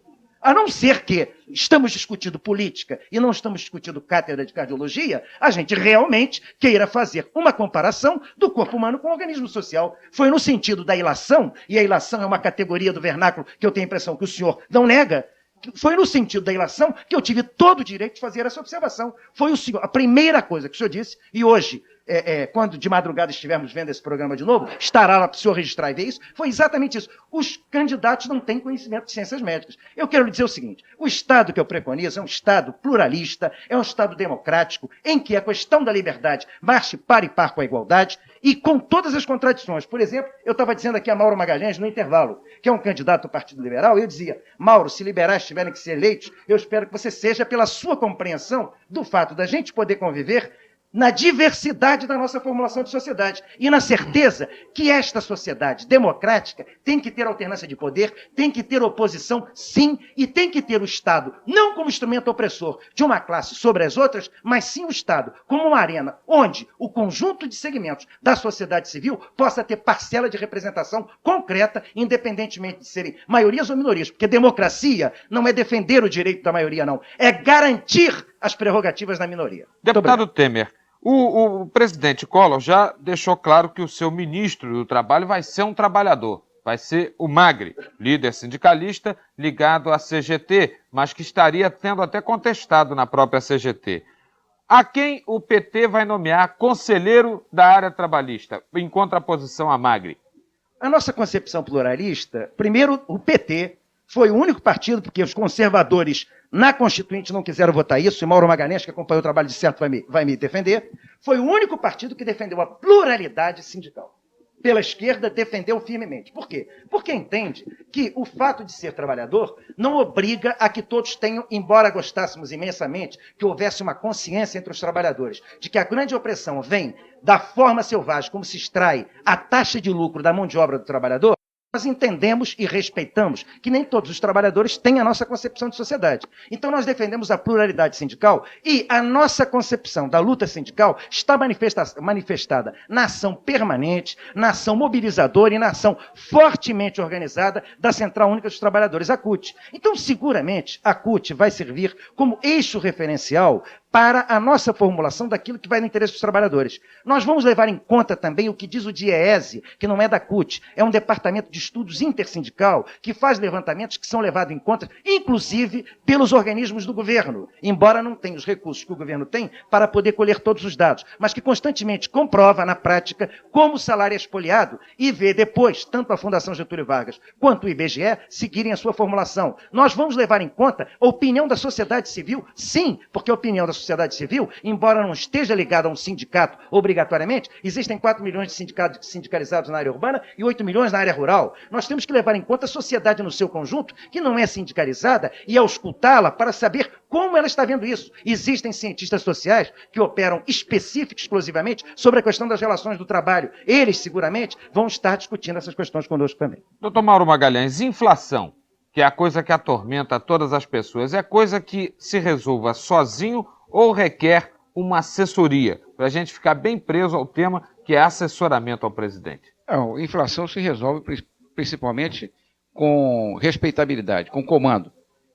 A não ser que estamos discutindo política e não estamos discutindo cátedra de cardiologia, a gente realmente queira fazer uma comparação do corpo humano com o organismo social. Foi no sentido da ilação, e a ilação é uma categoria do vernáculo que eu tenho a impressão que o senhor não nega, foi no sentido da ilação que eu tive todo o direito de fazer essa observação. Foi o senhor, a primeira coisa que o senhor disse, e hoje, quando de madrugada estivermos vendo esse programa de novo, estará lá para o senhor registrar e ver isso, foi exatamente isso. Os candidatos não têm conhecimento de ciências médicas. Eu quero lhe dizer o seguinte, o Estado que eu preconizo é um Estado pluralista, é um Estado democrático, em que a questão da liberdade marche par e par com a igualdade, e com todas as contradições. Por exemplo, eu estava dizendo aqui a Mauro Magalhães, no intervalo, que é um candidato do Partido Liberal, e eu dizia, Mauro, se liberais tiverem que ser eleitos, eu espero que você seja pela sua compreensão do fato da gente poder conviver na diversidade da nossa formulação de sociedade e na certeza que esta sociedade democrática tem que ter alternância de poder, tem que ter oposição, sim, e tem que ter o Estado não como instrumento opressor de uma classe sobre as outras, mas sim o Estado como uma arena onde o conjunto de segmentos da sociedade civil possa ter parcela de representação concreta, independentemente de serem maiorias ou minorias, porque democracia não é defender o direito da maioria, não, é garantir as prerrogativas da minoria. Deputado Temer, o presidente Collor já deixou claro que o seu ministro do Trabalho vai ser um trabalhador, vai ser o Magri, líder sindicalista ligado à CGT, mas que estaria tendo até contestado na própria CGT. A quem o PT vai nomear conselheiro da área trabalhista, em contraposição a Magri? A nossa concepção pluralista, primeiro, o PT foi o único partido, porque os conservadores na Constituinte não quiseram votar isso, e Mauro Magalhães, que acompanhou o trabalho de certo, vai me defender, foi o único partido que defendeu a pluralidade sindical. Pela esquerda, defendeu firmemente. Por quê? Porque entende que o fato de ser trabalhador não obriga a que todos tenham, embora gostássemos imensamente que houvesse uma consciência entre os trabalhadores, de que a grande opressão vem da forma selvagem como se extrai a taxa de lucro da mão de obra do trabalhador, nós entendemos e respeitamos que nem todos os trabalhadores têm a nossa concepção de sociedade. Então nós defendemos a pluralidade sindical e a nossa concepção da luta sindical está manifestada na ação permanente, na ação mobilizadora e na ação fortemente organizada da Central Única dos Trabalhadores, a CUT. Então, seguramente, a CUT vai servir como eixo referencial para a nossa formulação daquilo que vai no interesse dos trabalhadores. Nós vamos levar em conta também o que diz o DIEESE, que não é da CUT, é um departamento de estudos intersindical que faz levantamentos que são levados em conta, inclusive pelos organismos do governo, embora não tenha os recursos que o governo tem para poder colher todos os dados, mas que constantemente comprova na prática como o salário é expoliado e vê depois, tanto a Fundação Getúlio Vargas quanto o IBGE seguirem a sua formulação. Nós vamos levar em conta a opinião da sociedade civil, sim, porque a opinião da sociedade civil, embora não esteja ligada a um sindicato obrigatoriamente, existem 4 milhões de sindicalizados na área urbana e 8 milhões na área rural. Nós temos que levar em conta a sociedade no seu conjunto, que não é sindicalizada, e auscultá-la para saber como ela está vendo isso. Existem cientistas sociais que operam exclusivamente sobre a questão das relações do trabalho. Eles, seguramente, vão estar discutindo essas questões conosco também. Doutor Mauro Magalhães, inflação, que é a coisa que atormenta todas as pessoas, é coisa que se resolva sozinho ou requer uma assessoria, para a gente ficar bem preso ao tema que é assessoramento ao presidente? Não, inflação se resolve principalmente com respeitabilidade, com comando.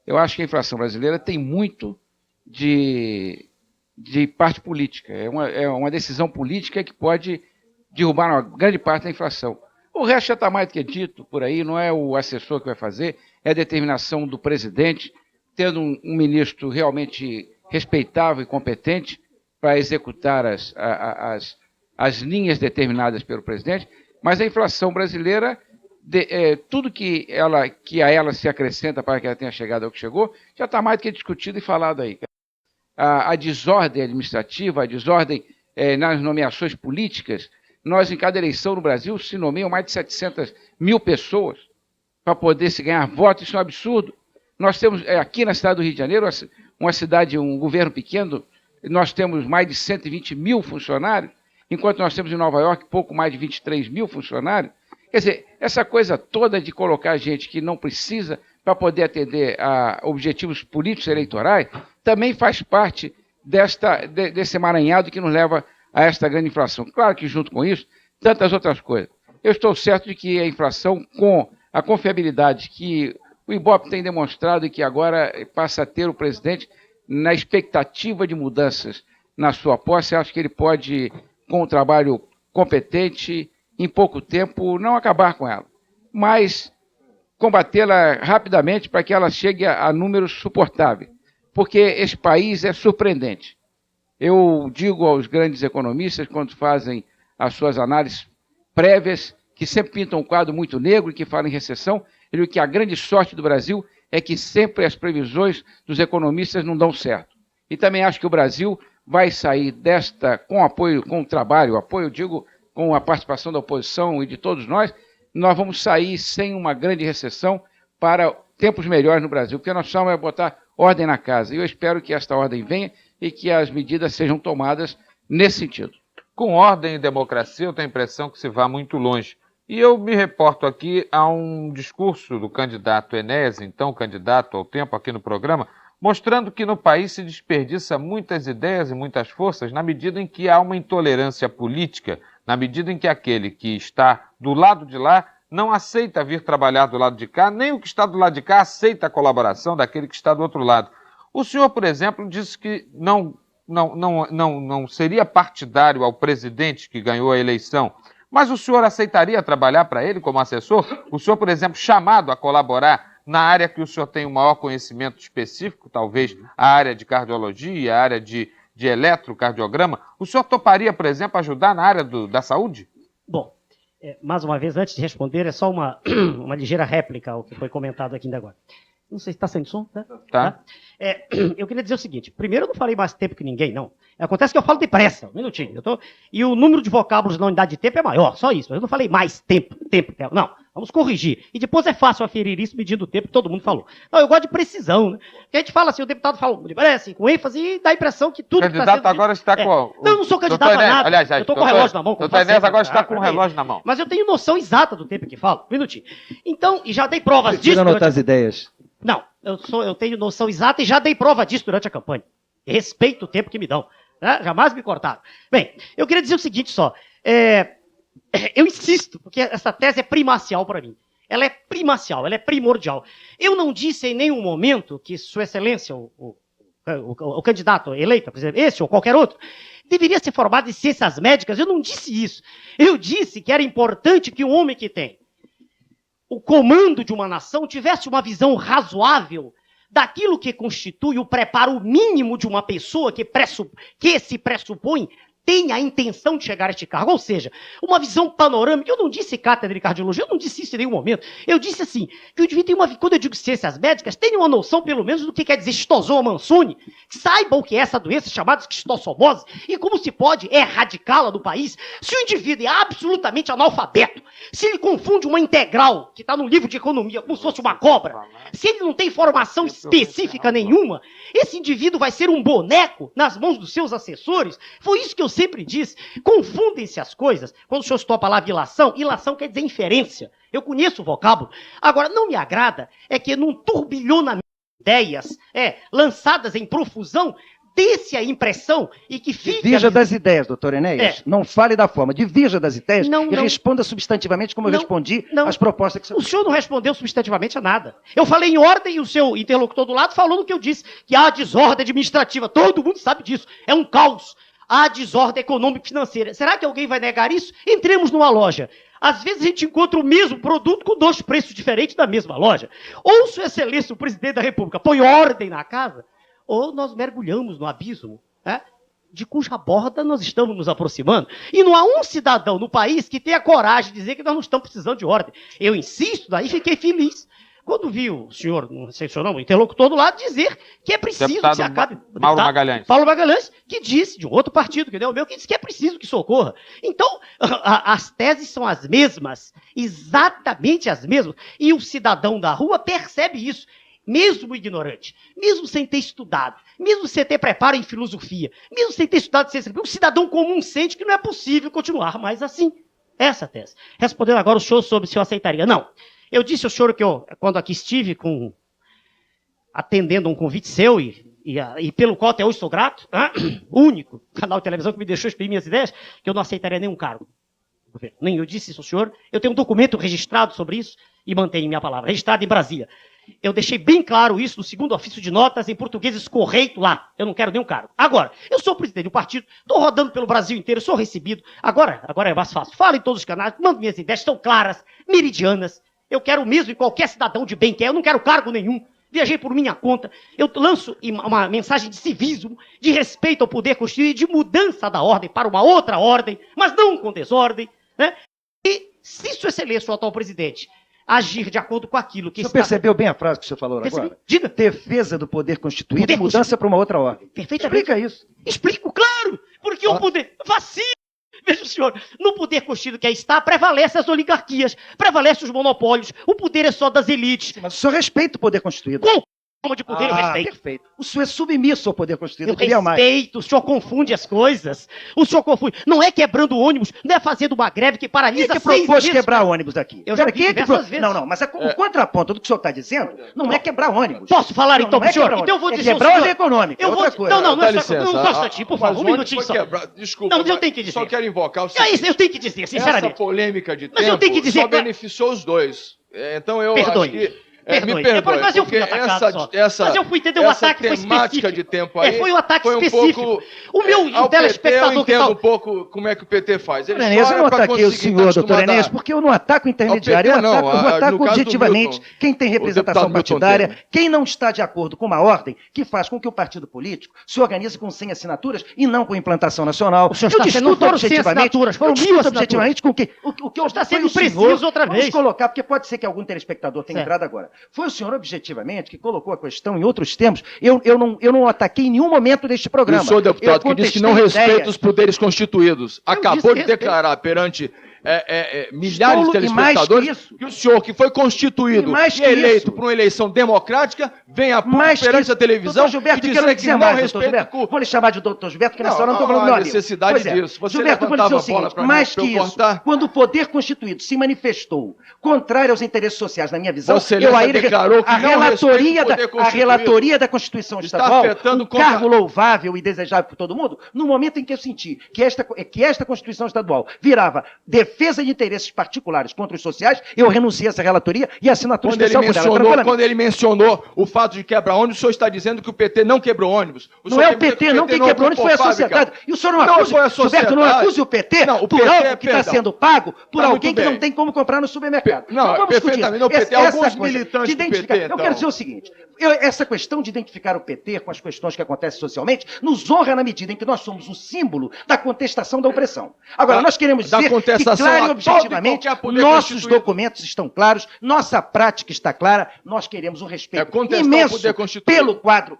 Eu acho que a inflação brasileira tem muito de parte política. É uma decisão política que pode derrubar uma grande parte da inflação. O resto já está mais do que dito por aí, não é o assessor que vai fazer, é a determinação do presidente, tendo um ministro realmente respeitável e competente para executar as linhas determinadas pelo presidente, mas a inflação brasileira, tudo que a ela se acrescenta para que ela tenha chegado ao que chegou, já está mais do que discutido e falado aí. A desordem administrativa, a desordem nas nomeações políticas, nós em cada eleição no Brasil se nomeiam mais de 700 mil pessoas para poder se ganhar votos, isso é um absurdo. Nós temos aqui na cidade do Rio de Janeiro, uma cidade, um governo pequeno, nós temos mais de 120 mil funcionários, enquanto nós temos em Nova York pouco mais de 23 mil funcionários. Quer dizer, essa coisa toda de colocar gente que não precisa para poder atender a objetivos políticos eleitorais, também faz parte desse emaranhado que nos leva a esta grande inflação. Claro que junto com isso, tantas outras coisas. Eu estou certo de que a inflação, com a confiabilidade que o Ibope tem demonstrado e que agora passa a ter o presidente na expectativa de mudanças na sua posse, acho que ele pode, com um trabalho competente, em pouco tempo, não acabar com ela, mas combatê-la rapidamente para que ela chegue a números suportáveis, porque esse país é surpreendente. Eu digo aos grandes economistas, quando fazem as suas análises prévias, que sempre pintam um quadro muito negro e que falam em recessão, eu digo que a grande sorte do Brasil é que sempre as previsões dos economistas não dão certo. E também acho que o Brasil vai sair desta, com apoio, com o trabalho, apoio, digo, com a participação da oposição e de todos nós vamos sair sem uma grande recessão para tempos melhores no Brasil, porque nós precisamos botar ordem na casa. E eu espero que esta ordem venha e que as medidas sejam tomadas nesse sentido. Com ordem e democracia, eu tenho a impressão que se vá muito longe. E eu me reporto aqui a um discurso do candidato Enéas, então candidato ao tempo aqui no programa, mostrando que no país se desperdiça muitas ideias e muitas forças na medida em que há uma intolerância política, na medida em que aquele que está do lado de lá não aceita vir trabalhar do lado de cá, nem o que está do lado de cá aceita a colaboração daquele que está do outro lado. O senhor, por exemplo, disse que não seria partidário ao presidente que ganhou a eleição, mas o senhor aceitaria trabalhar para ele como assessor? O senhor, por exemplo, chamado a colaborar na área que o senhor tem o maior conhecimento específico, talvez a área de cardiologia, a área de eletrocardiograma, o senhor toparia, por exemplo, ajudar na área da saúde? Bom, mais uma vez, antes de responder, é só uma ligeira réplica ao que foi comentado aqui ainda agora. Não sei se está sem som, né? Tá. Eu queria dizer o seguinte, primeiro eu não falei mais tempo que ninguém, não. Acontece que eu falo depressa, um minutinho. E o número de vocábulos na unidade de tempo é maior, só isso. Mas eu não falei mais tempo. Não, vamos corrigir. E depois é fácil aferir isso medindo o tempo que todo mundo falou. Não, eu gosto de precisão, né? Porque a gente fala assim, o deputado fala depressa, com ênfase, e dá a impressão que tudo o candidato agora está com... Não, eu não sou candidato a nada. Aliás, eu estou com o relógio na mão. Doutor Enéas agora está com o relógio na mão. Mas eu tenho noção exata do tempo que falo. Um minutinho. Então, e já dei provas disso. Tira anotar as ideias. Não, eu tenho noção exata e já dei prova disso durante a campanha. Respeito o tempo que me dão. Né? Jamais me cortaram. Bem, eu queria dizer o seguinte só. Eu insisto, porque essa tese é primacial para mim. Ela é primacial, ela é primordial. Eu não disse em nenhum momento que Sua Excelência, o candidato eleito, por exemplo, esse ou qualquer outro, deveria ser formado em ciências médicas. Eu não disse isso. Eu disse que era importante que um homem que tem o comando de uma nação tivesse uma visão razoável daquilo que constitui o preparo mínimo de uma pessoa que se pressupõe tem a intenção de chegar a este cargo, ou seja, uma visão panorâmica. Eu não disse cátedra de cardiologia, eu não disse isso em nenhum momento. Eu disse assim, que o indivíduo tem quando eu digo ciências médicas, tenha uma noção pelo menos do que quer dizer Schistosoma mansoni, saiba o que é essa doença chamada esquistossomose e como se pode erradicá-la do país. Se o indivíduo é absolutamente analfabeto, se ele confunde uma integral, que está no livro de economia, como se fosse uma cobra, se ele não tem formação específica nenhuma, esse indivíduo vai ser um boneco nas mãos dos seus assessores. Foi isso que eu sempre disse. Confundem-se as coisas. Quando o senhor citou a palavra ilação, ilação quer dizer inferência. Eu conheço o vocábulo. Agora, não me agrada é que num turbilhonamento de ideias lançadas em profusão, dê-se a impressão e que fique... Divirja das ideias, doutor Enéas. Não fale da forma. Divirja das ideias e responda substantivamente como eu respondi às propostas que você... O senhor não respondeu substantivamente a nada. Eu falei em ordem e o seu interlocutor do lado falou no que eu disse, que há desordem administrativa. Todo mundo sabe disso. É um caos. Há desordem econômica e financeira. Será que alguém vai negar isso? Entremos numa loja. Às vezes a gente encontra o mesmo produto com 2 preços diferentes na mesma loja. Ou Sua Excelência, o Presidente da República, põe ordem na casa, ou nós mergulhamos no abismo, de cuja borda nós estamos nos aproximando. E não há um cidadão no país que tenha coragem de dizer que nós não estamos precisando de ordem. Eu insisto, daí fiquei feliz quando vi o senhor, não sei se o nome, o interlocutor do lado, dizer que é preciso deputado que se acabe... Mauro Magalhães. Paulo Magalhães, que disse, de um outro partido, que não é o meu, que disse que é preciso que socorra. Então, as teses são as mesmas, exatamente as mesmas. E o cidadão da rua percebe isso. Mesmo ignorante, mesmo sem ter estudado, mesmo sem ter preparo em filosofia, mesmo sem ter estudado ciência, o cidadão comum sente que não é possível continuar mais assim. Essa tese. Respondendo agora o senhor sobre se eu aceitaria. Não. Eu disse ao senhor que quando aqui estive atendendo um convite seu e pelo qual até hoje sou grato, único canal de televisão que me deixou exprimir minhas ideias, que eu não aceitaria nenhum cargo. Nem eu disse isso ao senhor. Eu tenho um documento registrado sobre isso e mantenho minha palavra, registrado em Brasília. Eu deixei bem claro isso no 2º ofício de notas em português escorreito lá. Eu não quero nenhum cargo. Agora, eu sou presidente do partido, estou rodando pelo Brasil inteiro, sou recebido. Agora é mais fácil. Falo em todos os canais, mando minhas ideias, estão claras, meridianas. Eu quero o mesmo em qualquer cidadão de bem que é. Eu não quero cargo nenhum. Viajei por minha conta. Eu lanço uma mensagem de civismo, de respeito ao poder constituído e de mudança da ordem para uma outra ordem, mas não com desordem. Né? E se Sua Excelência, o atual presidente, agir de acordo com aquilo que... O senhor percebeu bem a frase que o senhor falou agora? Diga. Defesa do poder constituído e mudança para uma outra ordem. Perfeitamente. Explica isso. Explico, claro. Porque o poder... Vacilo. Veja, senhor, no poder constituído que aí está, prevalecem as oligarquias, prevalecem os monopólios, o poder é só das elites. Mas o senhor respeita o poder constituído. de poder, eu respeito. Perfeito. O senhor é submisso ao poder constituído. Eu Eu queria mais. respeito, o senhor confunde as coisas. O senhor confunde. Não é quebrando ônibus, não é fazendo uma greve que paralisa Quem que 6 propôs meses. quebrar ônibus daqui? Eu já vi Quem que diversas vezes. Não, mas o contraponto do que o senhor está dizendo não é quebrar ônibus. Posso falar então, não é senhor? quebrar Então eu vou ônibus. dizer É ao quebrar a senhor. ordem econômica. Eu É vou... outra coisa. Não, Dá é só... licença. Um Constantino, por favor, um minutinho só. Desculpa. Não, mas eu tenho que dizer. Só quero invocar o É seguinte. isso, eu tenho que dizer, sinceramente. Essa polêmica de Mas eu tenho que tempo dizer, só cara- beneficiou os dois. Então eu Perdoe. acho que... Perdoe. me perdoe, Mas eu fui porque atacado só. Mas eu fui entender, o essa ataque foi temática específico. de tempo aí Foi um ataque foi um específico. pouco... O meu ao telespectador PT, eu que entendo tá... um pouco como é que o PT faz. Ele Doutor Enéas, eu chora não pra ataquei o conseguir senhor, estar doutor acostumado a- Enéas, porque eu não ataco o intermediário, Ao PT eu não, ataco no caso do objetivamente Milton, quem tem representação deputado Milton partidária, Temer. quem não está de acordo com uma ordem que faz com que o partido político se organize com 100 assinaturas e não com implantação nacional. O senhor está sendo- não foram 100 assinaturas, foram 1000 assinaturas. objetivamente com quem? O que eu Está foi sendo o senhor- preciso outra vez. Vamos colocar, porque pode ser que algum telespectador tenha Certo. entrado agora. Foi o senhor objetivamente que colocou a questão em outros termos. Eu não ataquei em nenhum momento deste E programa. o senhor, deputado, Eu que disse que não contestei respeita ideias. os poderes constituídos, acabou disse de respeito. declarar perante milhares de Estou- e mais que telespectadores isso. que o senhor, que foi constituído E mais e que eleito isso. por uma eleição democrática, vem a público Mais que perante isso. a televisão Doutor Gilberto, e eu quero dizer dizer que não mais, doutor respeita... Gilberto. Vou lhe chamar de doutor Gilberto, porque nessa hora eu não estou não falando há meu amigo. necessidade Pois é. disso. Você Gilberto, eu vou dizer levantava o a bola seguinte, pra mim, mais pra que eu isso, cortar. quando o poder constituído se manifestou contrário aos interesses sociais, na minha visão, Vossa Excelência declarou que a não relatoria respeita o da, poder a constituído. relatoria da Constituição Está Estadual, afetando um contra- cargo louvável e desejável por todo mundo, no momento em que eu senti que esta Constituição Estadual virava defesa de interesses particulares contra os sociais, eu renunciei a essa relatoria e a assinatura especial por ela. tranquilamente. Quando ele mencionou o fato de quebrar ônibus, o senhor está dizendo que o PT não quebrou ônibus. Não é o PT, não. Quem quebrou ônibus foi a sociedade. E o senhor não Não acusa, foi a sociedade. Gilberto, não acuse o PT Não, o por PT, algo que está perdão. sendo pago por Tá alguém muito que não bem. tem como comprar no supermercado. Não, Então, vamos discutir perfeitamente. isso. No PT, Essa alguns coisa militantes de do identificar. PT, Eu então. quero dizer o seguinte, essa questão de identificar o PT com as questões que acontecem socialmente nos honra na medida em que nós somos o símbolo da contestação da opressão. Agora, nós queremos Da dizer que, contestação claro a e todo e objetivamente, qualquer poder nossos constituído. documentos estão claros, nossa prática está clara, nós queremos um respeito contestar o imenso poder constituído. pelo quadro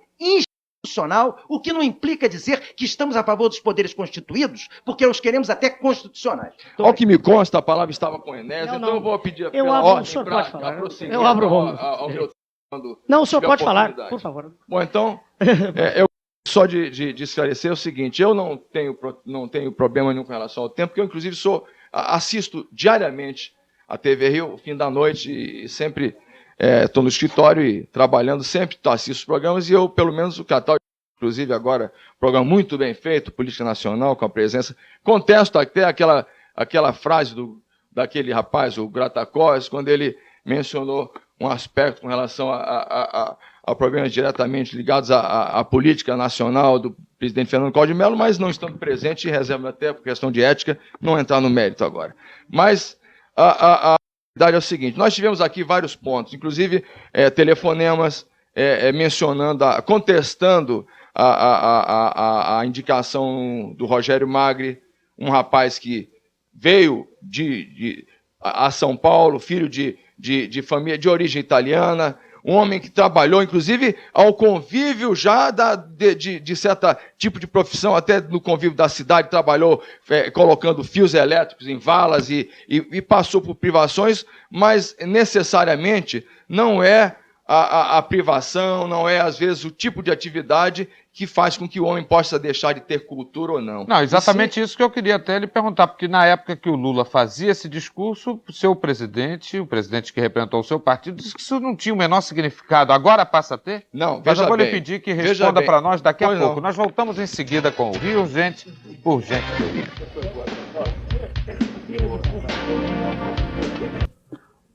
institucional, o que não implica dizer que estamos a favor dos poderes constituídos, porque os queremos até constitucionais. Então, Ao que me consta, a palavra estava com o Enés, Não, então não. eu vou pedir Eu pela abro, o ordem senhor pra pode falar. prosseguir Eu abro ao meu quando Não, o senhor tiver pode falar, oportunidade. por favor. Bom, então, eu só de esclarecer o seguinte, eu não tenho problema nenhum com relação ao tempo, porque eu, inclusive, assisto diariamente a TV Rio, fim da noite, e sempre estou no escritório e trabalhando, sempre assisto os programas, e eu, pelo menos, o Catal, inclusive agora, programa muito bem feito, Política Nacional, com a presença, contesto até aquela frase daquele rapaz, o Gratacós, quando ele mencionou um aspecto com relação a problemas diretamente ligados à política nacional do presidente Fernando Collor de Mello, mas não estando presente, e reserva até por questão de ética, não entrar no mérito agora. Mas a verdade é o seguinte, nós tivemos aqui vários pontos, inclusive telefonemas mencionando, contestando a indicação do Rogério Magri, um rapaz que veio a São Paulo, filho de família de origem italiana, um homem que trabalhou, inclusive, ao convívio já de certo tipo de profissão, até no convívio da cidade, trabalhou colocando fios elétricos em valas e passou por privações, mas necessariamente não é a privação, não é, às vezes, o tipo de atividade que faz com que o homem possa deixar de ter cultura ou não. Não, exatamente isso que eu queria até lhe perguntar, porque na época que o Lula fazia esse discurso, o seu presidente, o presidente que representou o seu partido, disse que isso não tinha o menor significado. Agora passa a ter? Não, Mas veja eu vou lhe bem, pedir que veja responda bem. para nós daqui a Pois pouco. não. Nós voltamos em seguida com o Rio Urgente, Urgente.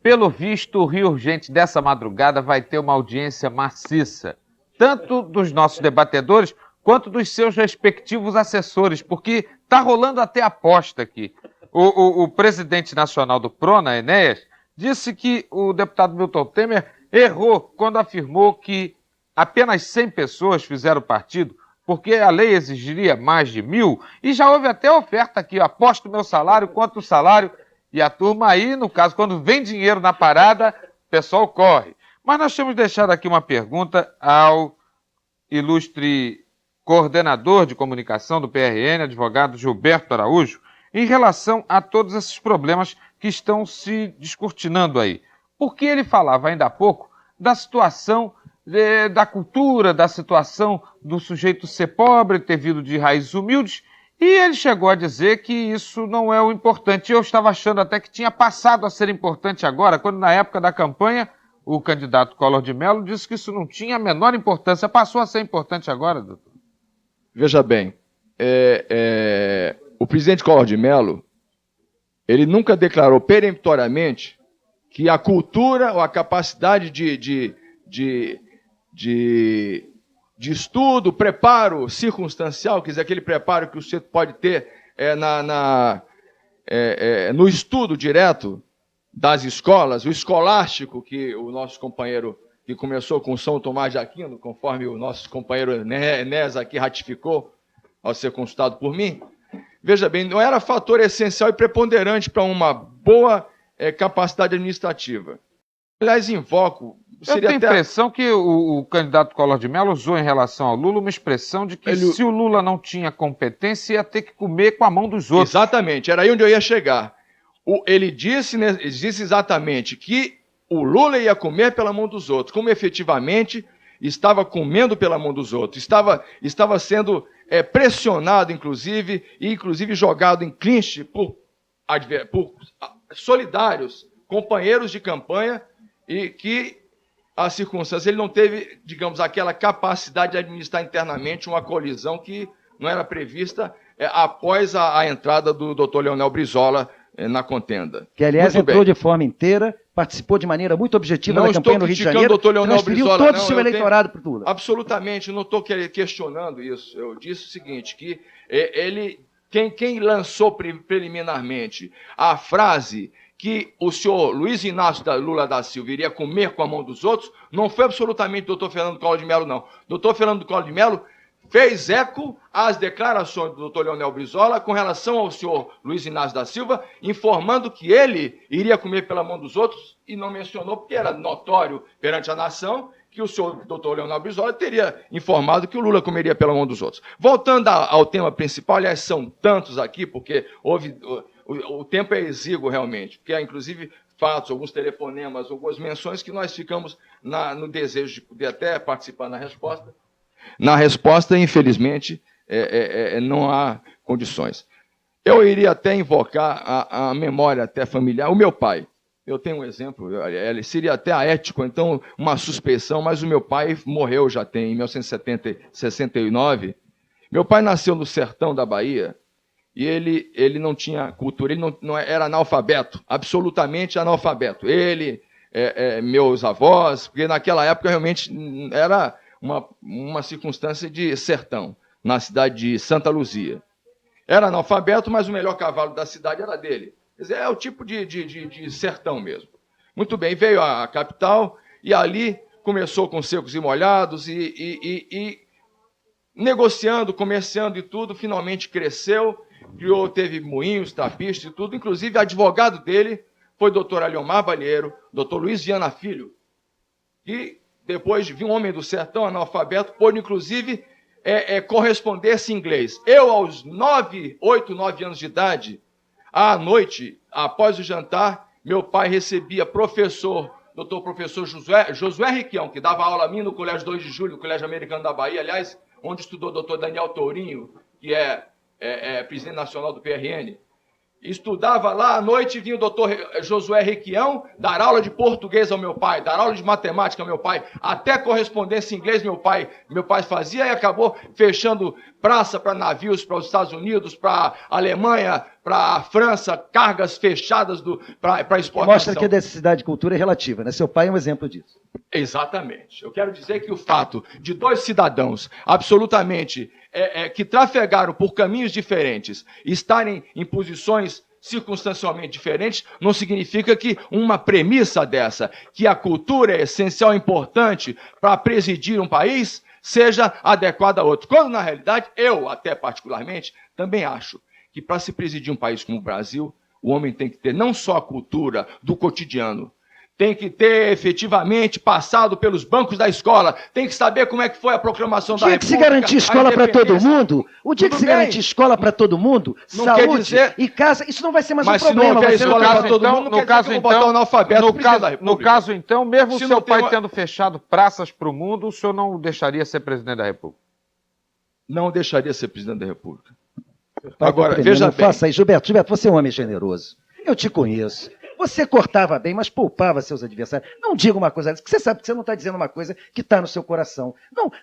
Pelo visto, o Rio Urgente dessa madrugada vai ter uma audiência maciça, tanto dos nossos debatedores quanto dos seus respectivos assessores, porque está rolando até aposta aqui. O presidente nacional do PRONA, Enéas, disse que o deputado Milton Temer errou quando afirmou que apenas 100 pessoas fizeram partido, porque a lei exigiria mais de 1.000, e já houve até oferta aqui, aposto o meu salário, quanto o salário, e a turma aí, no caso, quando vem dinheiro na parada, o pessoal corre. Mas nós temos deixado aqui uma pergunta ao ilustre coordenador de comunicação do PRN, advogado Gilberto Araújo, em relação a todos esses problemas que estão se descortinando aí. Porque ele falava ainda há pouco da situação da cultura, da situação do sujeito ser pobre, ter vindo de raízes humildes, e ele chegou a dizer que isso não é o importante. Eu estava achando até que tinha passado a ser importante agora, quando na época da campanha o candidato Collor de Mello disse que isso não tinha a menor importância. Passou a ser importante agora, doutor? Veja bem, o presidente Collor de Mello, ele nunca declarou peremptoriamente que a cultura ou a capacidade de estudo, preparo circunstancial, quer dizer, aquele preparo que o sujeito pode ter no estudo direto das escolas, o escolástico que o nosso companheiro, que começou com São Tomás de Aquino, conforme o nosso companheiro Enéas aqui ratificou, ao ser consultado por mim, veja bem, não era fator essencial e preponderante para uma boa capacidade administrativa. Aliás, invoco... Eu tenho a impressão que o candidato Collor de Mello usou em relação ao Lula uma expressão de que se o Lula não tinha competência, ia ter que comer com a mão dos outros. Exatamente, era aí onde eu ia chegar. Ele disse exatamente que o Lula ia comer pela mão dos outros, como efetivamente estava comendo pela mão dos outros, estava sendo pressionado, inclusive jogado em clinch por solidários, companheiros de campanha, e que as circunstâncias, ele não teve, digamos, aquela capacidade de administrar internamente uma colisão que não era prevista após a entrada do doutor Leonel Brizola na contenda. Que, aliás, entrou de forma inteira, participou de maneira muito objetiva da campanha no Rio de Janeiro, transferiu todo o seu eleitorado para o Lula. Absolutamente, não estou questionando isso. Eu disse o seguinte, que quem lançou preliminarmente a frase que o senhor Luiz Inácio Lula da Silva iria comer com a mão dos outros, não foi absolutamente o doutor Fernando Collor de Mello, não. O doutor Fernando Collor de Mello fez eco às declarações do doutor Leonel Brizola com relação ao senhor Luiz Inácio da Silva, informando que ele iria comer pela mão dos outros, e não mencionou, porque era notório perante a nação, que o senhor doutor Leonel Brizola teria informado que o Lula comeria pela mão dos outros. Voltando ao tema principal, aliás, são tantos aqui, porque o tempo é exíguo realmente, porque há inclusive fatos, alguns telefonemas, algumas menções que nós ficamos no desejo de poder até participar na resposta. Na resposta, infelizmente, não há condições. Eu iria até invocar a memória até familiar. O meu pai, eu tenho um exemplo, ele seria até ético, então, uma suspeição, mas o meu pai morreu já em 1969. Meu pai nasceu no sertão da Bahia, e ele não tinha cultura, ele não era analfabeto, absolutamente analfabeto. Ele, meus avós, porque naquela época realmente era uma circunstância de sertão, na cidade de Santa Luzia. Era analfabeto, mas o melhor cavalo da cidade era dele. Quer dizer, é o tipo de sertão mesmo. Muito bem, veio à capital e ali começou com secos e molhados e negociando, comerciando e tudo, finalmente cresceu, teve moinhos, trapistas e tudo, inclusive advogado dele foi o doutor Aliomar Balheiro, doutor Luiz Viana Filho, que depois de um homem do sertão, analfabeto, pôde inclusive correspondência em inglês. Eu, aos 8, 9 anos de idade, à noite, após o jantar, meu pai recebia doutor professor Josué Requião, que dava aula a mim no Colégio 2 de Julho, no Colégio Americano da Bahia, aliás, onde estudou o doutor Daniel Tourinho, que é presidente nacional do PRN. Estudava lá, à noite vinha o doutor Josué Requião dar aula de português ao meu pai, dar aula de matemática ao meu pai, até correspondência em inglês meu pai fazia, e acabou fechando praça para navios para os Estados Unidos, para a Alemanha, para a França, cargas fechadas para exportação. Mostra que a necessidade de cultura é relativa, né? Seu pai é um exemplo disso. Exatamente. Eu quero dizer que o fato de dois cidadãos absolutamente que trafegaram por caminhos diferentes estarem em posições circunstancialmente diferentes, não significa que uma premissa dessa, que a cultura é essencial e importante para presidir um país, seja adequada a outro. Quando, na realidade, eu, até particularmente, também acho que para se presidir um país como o Brasil, o homem tem que ter não só a cultura do cotidiano, tem que ter efetivamente passado pelos bancos da escola, tem que saber como é que foi a proclamação da República. O dia que se garantir escola para todo mundo, o dia que se garantir escola para todo mundo, Não saúde quer dizer- e casa, isso não vai ser mais um Mas se problema. não quer vai ser escola um para caso- todo mundo, não quer dizer que eu vou botar o analfabeto no presidente da caso, República. no caso, então, mesmo Se o não seu tem pai uma- tendo fechado praças para o mundo, o senhor não deixaria ser presidente da República? Não deixaria ser presidente da República. Pai, Agora, compreendendo, veja não bem. faça isso. Gilberto, você é um homem generoso. Eu te conheço. Você cortava bem, mas poupava seus adversários. Não diga uma coisa dessa, porque você sabe que você não está dizendo uma coisa que está no seu coração.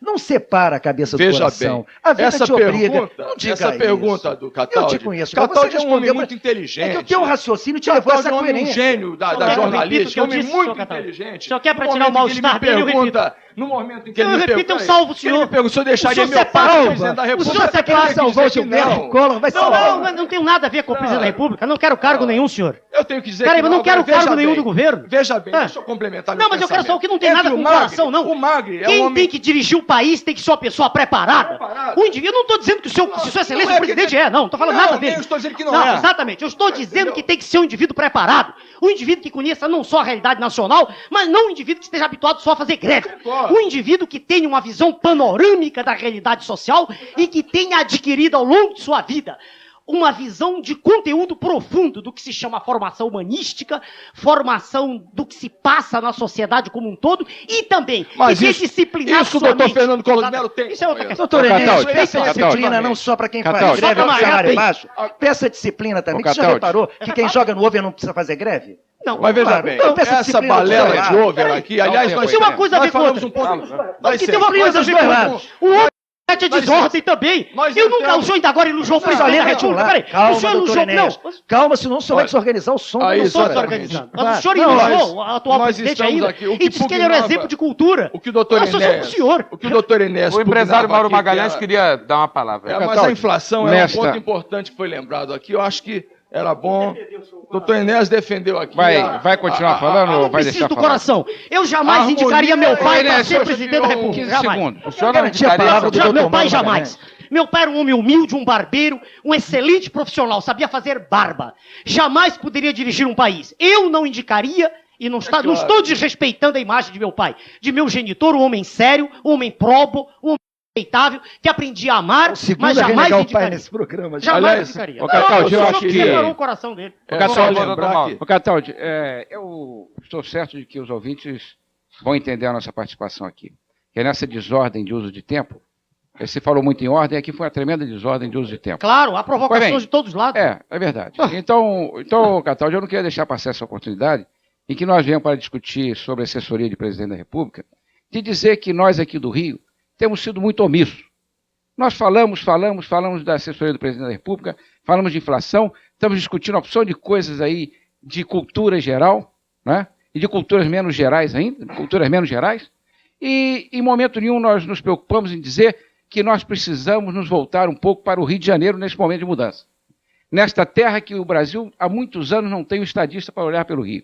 Não separa a cabeça do Veja coração. bem, A vida essa te obriga. pergunta, Não diga essa isso. pergunta do Cataldi, Eu te conheço. Cataldi você é um homem respondeu, muito mas inteligente. É que o teu raciocínio te levou a Cataldi essa é um homem, um coerência. gênio da Só quero jornalística, repetir o que um eu homem disse, muito senhor Cataldi. inteligente. O senhor quer No para tirar o momento que ele mal-estar me dele, eu repito. pergunta, no momento em que Eu ele me repito, eu pergunta, salvo o ele senhor. me pergunta se eu deixaria O senhor meu pai separa, presidente da o República. senhor você separa quer salvou dizer o que Gilberto não? Collor, vai salvar. Não tem nada a ver com o presidente da República. Não quero cargo nenhum, senhor. Eu tenho que dizer Peraí, que eu não quero agora, veja cargo nenhum bem, do governo. Veja bem, Ah. deixa eu complementar Não, meu mas eu quero pensamento. só o que não tem Entre nada o com Magri- coração, não. O Magri é Quem um homem... tem que dirigir o país tem que ser uma pessoa preparada. Preparado. O indivíduo, eu não estou dizendo que o seu, se sua excelência, não é o presidente que- é, não estou falando Não, nada nem dele. eu estou dizendo que não é. Exatamente, eu estou dizendo que tem que ser um indivíduo preparado. Um indivíduo que conheça não só a realidade nacional, mas não um indivíduo que esteja habituado só a fazer greve. Concordo. Um indivíduo que tenha uma visão panorâmica da realidade social e que tenha adquirido ao longo de sua vida uma visão de conteúdo profundo do que se chama formação humanística, formação do que se passa na sociedade como um todo e também Mas que isso- disciplinar isso o sua doutor mente. Fernando Collor de Exato. Mello tem. Isso é outra questão. Doutor Enéas, Cataldi, peça Cataldi. disciplina não só para quem faz Cataldi. greve Só com salário camarada, baixo. Peça disciplina também. Você já Cataldi. reparou que quem joga no over não precisa fazer greve? Não, Mas veja Claro, bem, então peça essa disciplina do balela seu de lado. over aqui, aliás, tempo nós aí, tem uma coisa a ver com falamos outra. um ponto... Porque tem uma coisa a ver com outra. O outro é de desordem também. nós Eu nunca, entramos- o senhor ainda agora elogiou o Mas presidente da além de República. lá, Peraí, o calma, senhor doutor elogiou... Enéas. Não, Calma, senão o senhor vai Olha, desorganizar o som. aí, do estou exatamente. desorganizando. Claro. Mas o senhor Não, elogiou o atual nós presidente estamos ainda aqui, o que e disse que ele era um pugnava- exemplo de cultura. O que o doutor Eu associou com Enéas... o senhor. O que o doutor Enéas... O empresário pugnava Mauro aqui, Magalhães que queria dar uma palavra. mas Cataldi, a inflação é um nesta- ponto importante que foi lembrado aqui. Eu acho que era bom... O doutor Enéas defendeu aqui... Vai continuar falando Eu ou não vai preciso deixar do falar? coração. Eu jamais Harmonia indicaria meu pai para Enéas, ser só presidente da República. 15 Jamais. segundos. O senhor não Garantir a indicaria palavra do Já, doutor meu pai Mauro jamais. Magalhães. Meu pai era um homem humilde, um barbeiro, um excelente profissional, sabia fazer barba. Jamais poderia dirigir um país. Eu não indicaria, e não claro. estou desrespeitando a imagem de meu pai, de meu genitor, um homem sério, um homem probo, um homem respeitável, que aprendia a amar, O segundo mas a jamais renegar o pai indicaria. nesse programa. Jamais Aliás, indicaria. ô, Cataldi, eu Não, acho o senhor que- quebrou o coração dele. Ô, Cataldi, Só lembrar que- Ô, Cataldi, eu estou certo de que os ouvintes vão entender a nossa participação aqui. Que nessa desordem de uso de tempo, você falou muito em ordem, aqui foi uma tremenda desordem de uso de tempo. Claro, há Pois provocações bem. de todos os lados. É verdade. Então, Cataldi, eu não queria deixar passar essa oportunidade em que nós viemos para discutir sobre a assessoria de presidente da República, de dizer que nós aqui do Rio temos sido muito omissos. Nós falamos da assessoria do presidente da República, falamos de inflação, estamos discutindo uma opção de coisas aí de cultura geral, né? E de culturas menos gerais ainda, culturas menos gerais, e em momento nenhum nós nos preocupamos em dizer que nós precisamos nos voltar um pouco para o Rio de Janeiro nesse momento de mudança. Nesta terra que o Brasil há muitos anos não tem um estadista para olhar pelo Rio.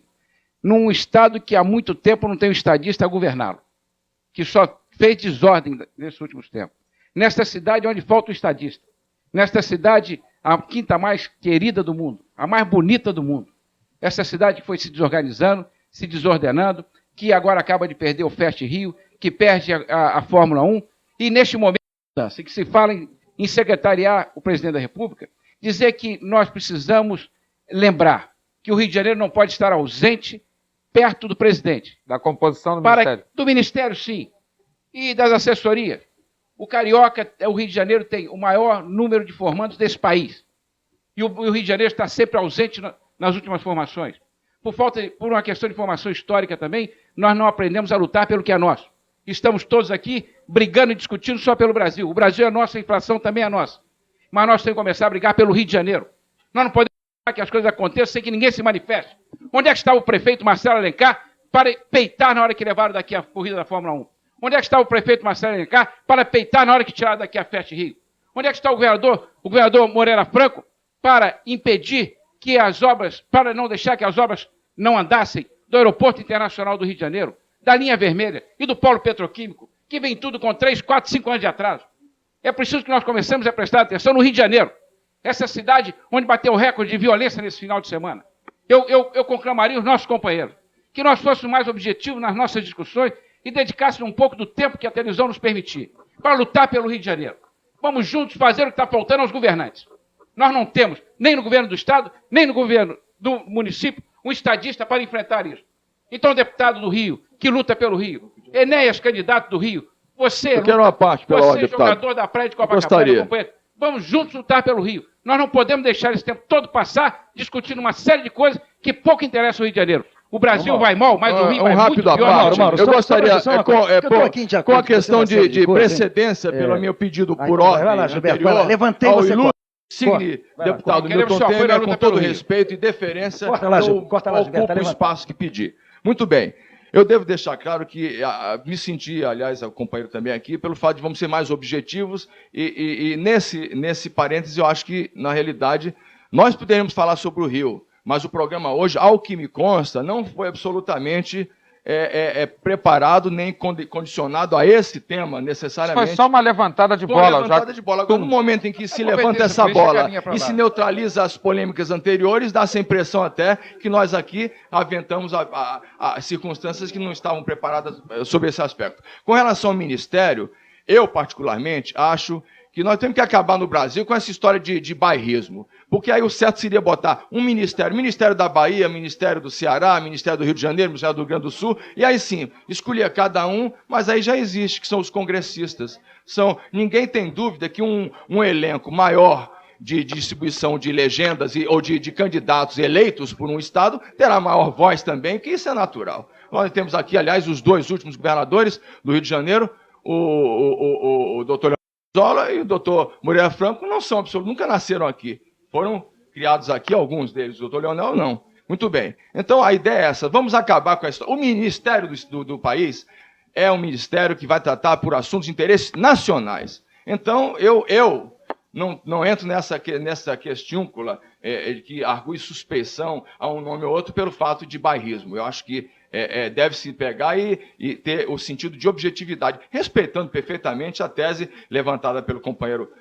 Num estado que há muito tempo não tem um estadista a governá-lo, que só fez desordem nesses últimos tempos. Nesta cidade onde falta o estadista. Nesta cidade, a quinta mais querida do mundo, a mais bonita do mundo. Essa cidade que foi se desorganizando, se desordenando, que agora acaba de perder o Fast Rio, que perde a Fórmula 1, e neste momento em que se fala em secretariar o presidente da República, dizer que nós precisamos lembrar que o Rio de Janeiro não pode estar ausente perto do presidente. Da composição do Ministério. Do Ministério, sim. E das assessorias. O Carioca, o Rio de Janeiro tem o maior número de formandos desse país. E o Rio de Janeiro está sempre ausente nas últimas formações. Por uma questão de formação histórica também, nós não aprendemos a lutar pelo que é nosso. Estamos todos aqui brigando e discutindo só pelo Brasil. O Brasil é nosso, a inflação também é nossa. Mas nós temos que começar a brigar pelo Rio de Janeiro. Nós não podemos deixar que as coisas aconteçam sem que ninguém se manifeste. Onde é que está o prefeito Marcelo Alencar para peitar na hora que levaram daqui a corrida da Fórmula 1? Onde é que está o prefeito Marcelo Alencar para peitar na hora que tiraram daqui a Fast Rio? Onde é que está o governador Moreira Franco para impedir que as obras, para não deixar que as obras não andassem do Aeroporto Internacional do Rio de Janeiro, da linha vermelha e do polo petroquímico, que vem tudo com 3, 4, 5 anos de atraso? É preciso que nós comecemos a prestar atenção no Rio de Janeiro, essa cidade onde bateu o recorde de violência nesse final de semana. Eu conclamaria os nossos companheiros que nós fôssemos mais objetivos nas nossas discussões e dedicássemos um pouco do tempo que a televisão nos permitir para lutar pelo Rio de Janeiro. Vamos juntos fazer o que está faltando aos governantes. Nós não temos, nem no governo do Estado, nem no governo do município, um estadista para enfrentar isso. Então, deputado do Rio, que luta pelo Rio, Enéas, candidato do Rio, você, Eu quero uma parte, pela ordem, deputado. jogador da praia de Copacabana, companheiro, vamos juntos lutar pelo Rio. Nós não podemos deixar esse tempo todo passar discutindo uma série de coisas que pouco interessam o Rio de Janeiro. O Brasil vai mal, mas o Rio vai muito pior. Eu gostaria, com a questão de precedência, pelo meu pedido por ordem anterior, levantei ao você. Signe, deputado Milton Temer, com todo respeito e deferência, eu ocupo o espaço que pedi. Muito bem. Eu devo deixar claro que me senti, aliás, o companheiro também aqui, pelo fato de vamos ser mais objetivos e nesse parêntese eu acho que, na realidade, nós poderíamos falar sobre o Rio, mas o programa hoje, ao que me consta, não foi absolutamente preparado nem condicionado a esse tema necessariamente. Foi só uma levantada de bola. Levantada de bola. Agora, no momento em que se levanta essa bola e se neutraliza as polêmicas anteriores, dá essa impressão até que nós aqui aventamos a circunstâncias que não estavam preparadas sobre esse aspecto. Com relação ao Ministério, eu particularmente acho que nós temos que acabar no Brasil com essa história de bairrismo. Porque aí o certo seria botar um ministério, Ministério da Bahia, Ministério do Ceará, Ministério do Rio de Janeiro, Ministério do Rio Grande do Sul, e aí sim, escolher cada um, mas aí já existe, que são os congressistas. Ninguém tem dúvida que um elenco maior de distribuição de legendas ou de candidatos eleitos por um Estado terá maior voz também, que isso é natural. Nós temos aqui, aliás, os dois últimos governadores do Rio de Janeiro, o doutor Zola e o doutor Moreira Franco, não são absolutos, nunca nasceram aqui. Foram criados aqui, alguns deles, o doutor Leonel não. Muito bem. Então a ideia é essa, vamos acabar com a história. O Ministério do país é um ministério que vai tratar por assuntos de interesses nacionais. Então eu não entro nessa questiúncula que argue suspeição a um nome ou outro pelo fato de bairrismo. Eu acho que deve-se pegar e ter o sentido de objetividade, respeitando perfeitamente a tese levantada pelo companheiro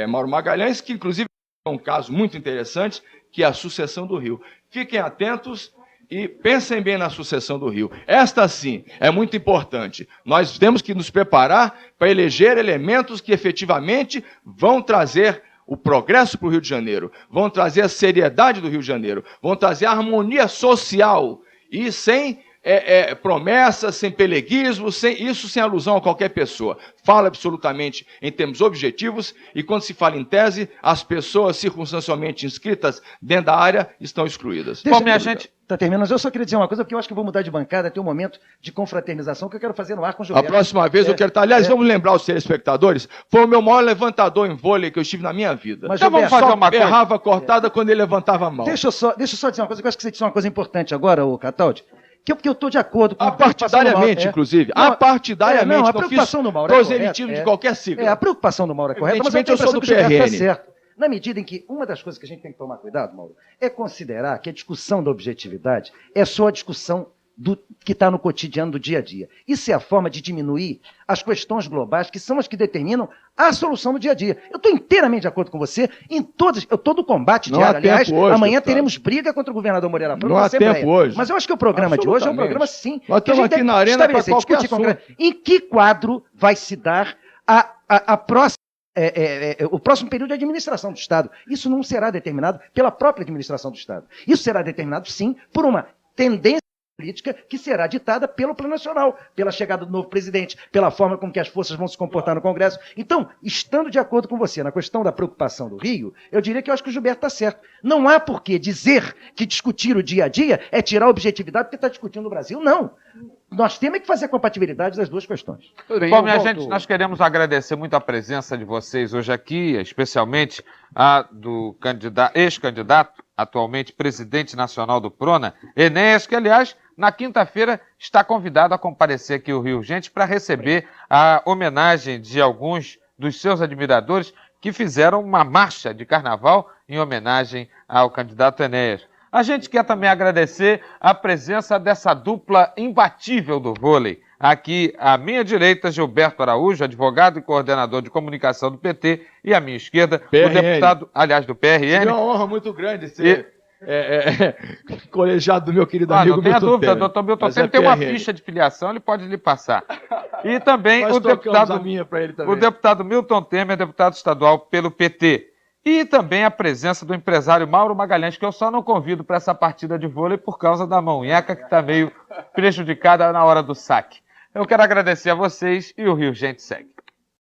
Mauro Magalhães, que inclusive é um caso muito interessante, que é a sucessão do Rio. Fiquem atentos e pensem bem na sucessão do Rio. Esta, sim, é muito importante. Nós temos que nos preparar para eleger elementos que efetivamente vão trazer o progresso para o Rio de Janeiro, vão trazer a seriedade do Rio de Janeiro, vão trazer a harmonia social e sem promessas, sem peleguismo, sem alusão a qualquer pessoa. Fala absolutamente em termos objetivos e quando se fala em tese, as pessoas circunstancialmente inscritas dentro da área estão excluídas. Bom, minha gente... Está terminando, eu só queria dizer uma coisa, porque eu acho que eu vou mudar de bancada, tem um momento de confraternização que eu quero fazer no ar com o Gilberto. A próxima vez eu quero estar... Aliás, vamos lembrar os telespectadores, foi o meu maior levantador em vôlei que eu estive na minha vida. Mas, Gilberto, vamos fazer uma coisa. Errava cortada quando ele levantava a mão. Deixa eu só dizer uma coisa, que eu acho que você disse uma coisa importante agora, ô Cataldi, porque eu estou de acordo com apartidariamente, inclusive. Apartidariamente. Não, a preocupação do Mauro é correta. Proselitismo de qualquer sigla. A preocupação do Mauro é correta, mas eu sou do PRN. Está certo. Na medida em que uma das coisas que a gente tem que tomar cuidado, Mauro, é considerar que a discussão da objetividade é só a discussão que está no cotidiano do dia a dia. Isso é a forma de diminuir as questões globais, que são as que determinam a solução do dia a dia. Eu estou inteiramente de acordo com você em todo o combate diário. Aliás, amanhã teremos briga contra o governador Moreira Franco. Não há tempo hoje. Mas eu acho que o programa de hoje é um programa, sim, nós estamos aqui na arena para qualquer assunto. Em que quadro vai se dar a próxima o próximo período de administração do Estado. Isso não será determinado pela própria administração do Estado. Isso será determinado, sim, por uma tendência política que será ditada pelo Plano Nacional, pela chegada do novo presidente, pela forma como que as forças vão se comportar no Congresso. Então, estando de acordo com você na questão da preocupação do Rio, eu diria que eu acho que o Gilberto está certo. Não há por que dizer que discutir o dia a dia é tirar a objetividade porque está discutindo no Brasil. Não. Nós temos que fazer a compatibilidade das duas questões. Bom, minha gente, nós queremos agradecer muito a presença de vocês hoje aqui, especialmente a do ex-candidato, atualmente presidente nacional do PRONA, Enéas, que, aliás, na quinta-feira está convidado a comparecer aqui ao Rio Urgente para receber a homenagem de alguns dos seus admiradores que fizeram uma marcha de carnaval em homenagem ao candidato Enéas. A gente quer também agradecer a presença dessa dupla imbatível do vôlei. Aqui, à minha direita, Gilberto Araújo, advogado e coordenador de comunicação do PT, e à minha esquerda, PRN. o deputado, aliás, do PRN. É uma honra muito grande ser colegiado do meu querido Ah, amigo não tenha Milton dúvida, Temer. doutor Milton Mas Temer é tem uma PRN. ficha de filiação, ele pode lhe passar. E também Nós o trocamos deputado, a minha pra ele também. o deputado Milton Temer, deputado estadual pelo PT. E também a presença do empresário Mauro Magalhães, que eu só não convido para essa partida de vôlei por causa da mãoeca, que está meio prejudicada na hora do saque. Eu quero agradecer a vocês e o Rio Gente segue.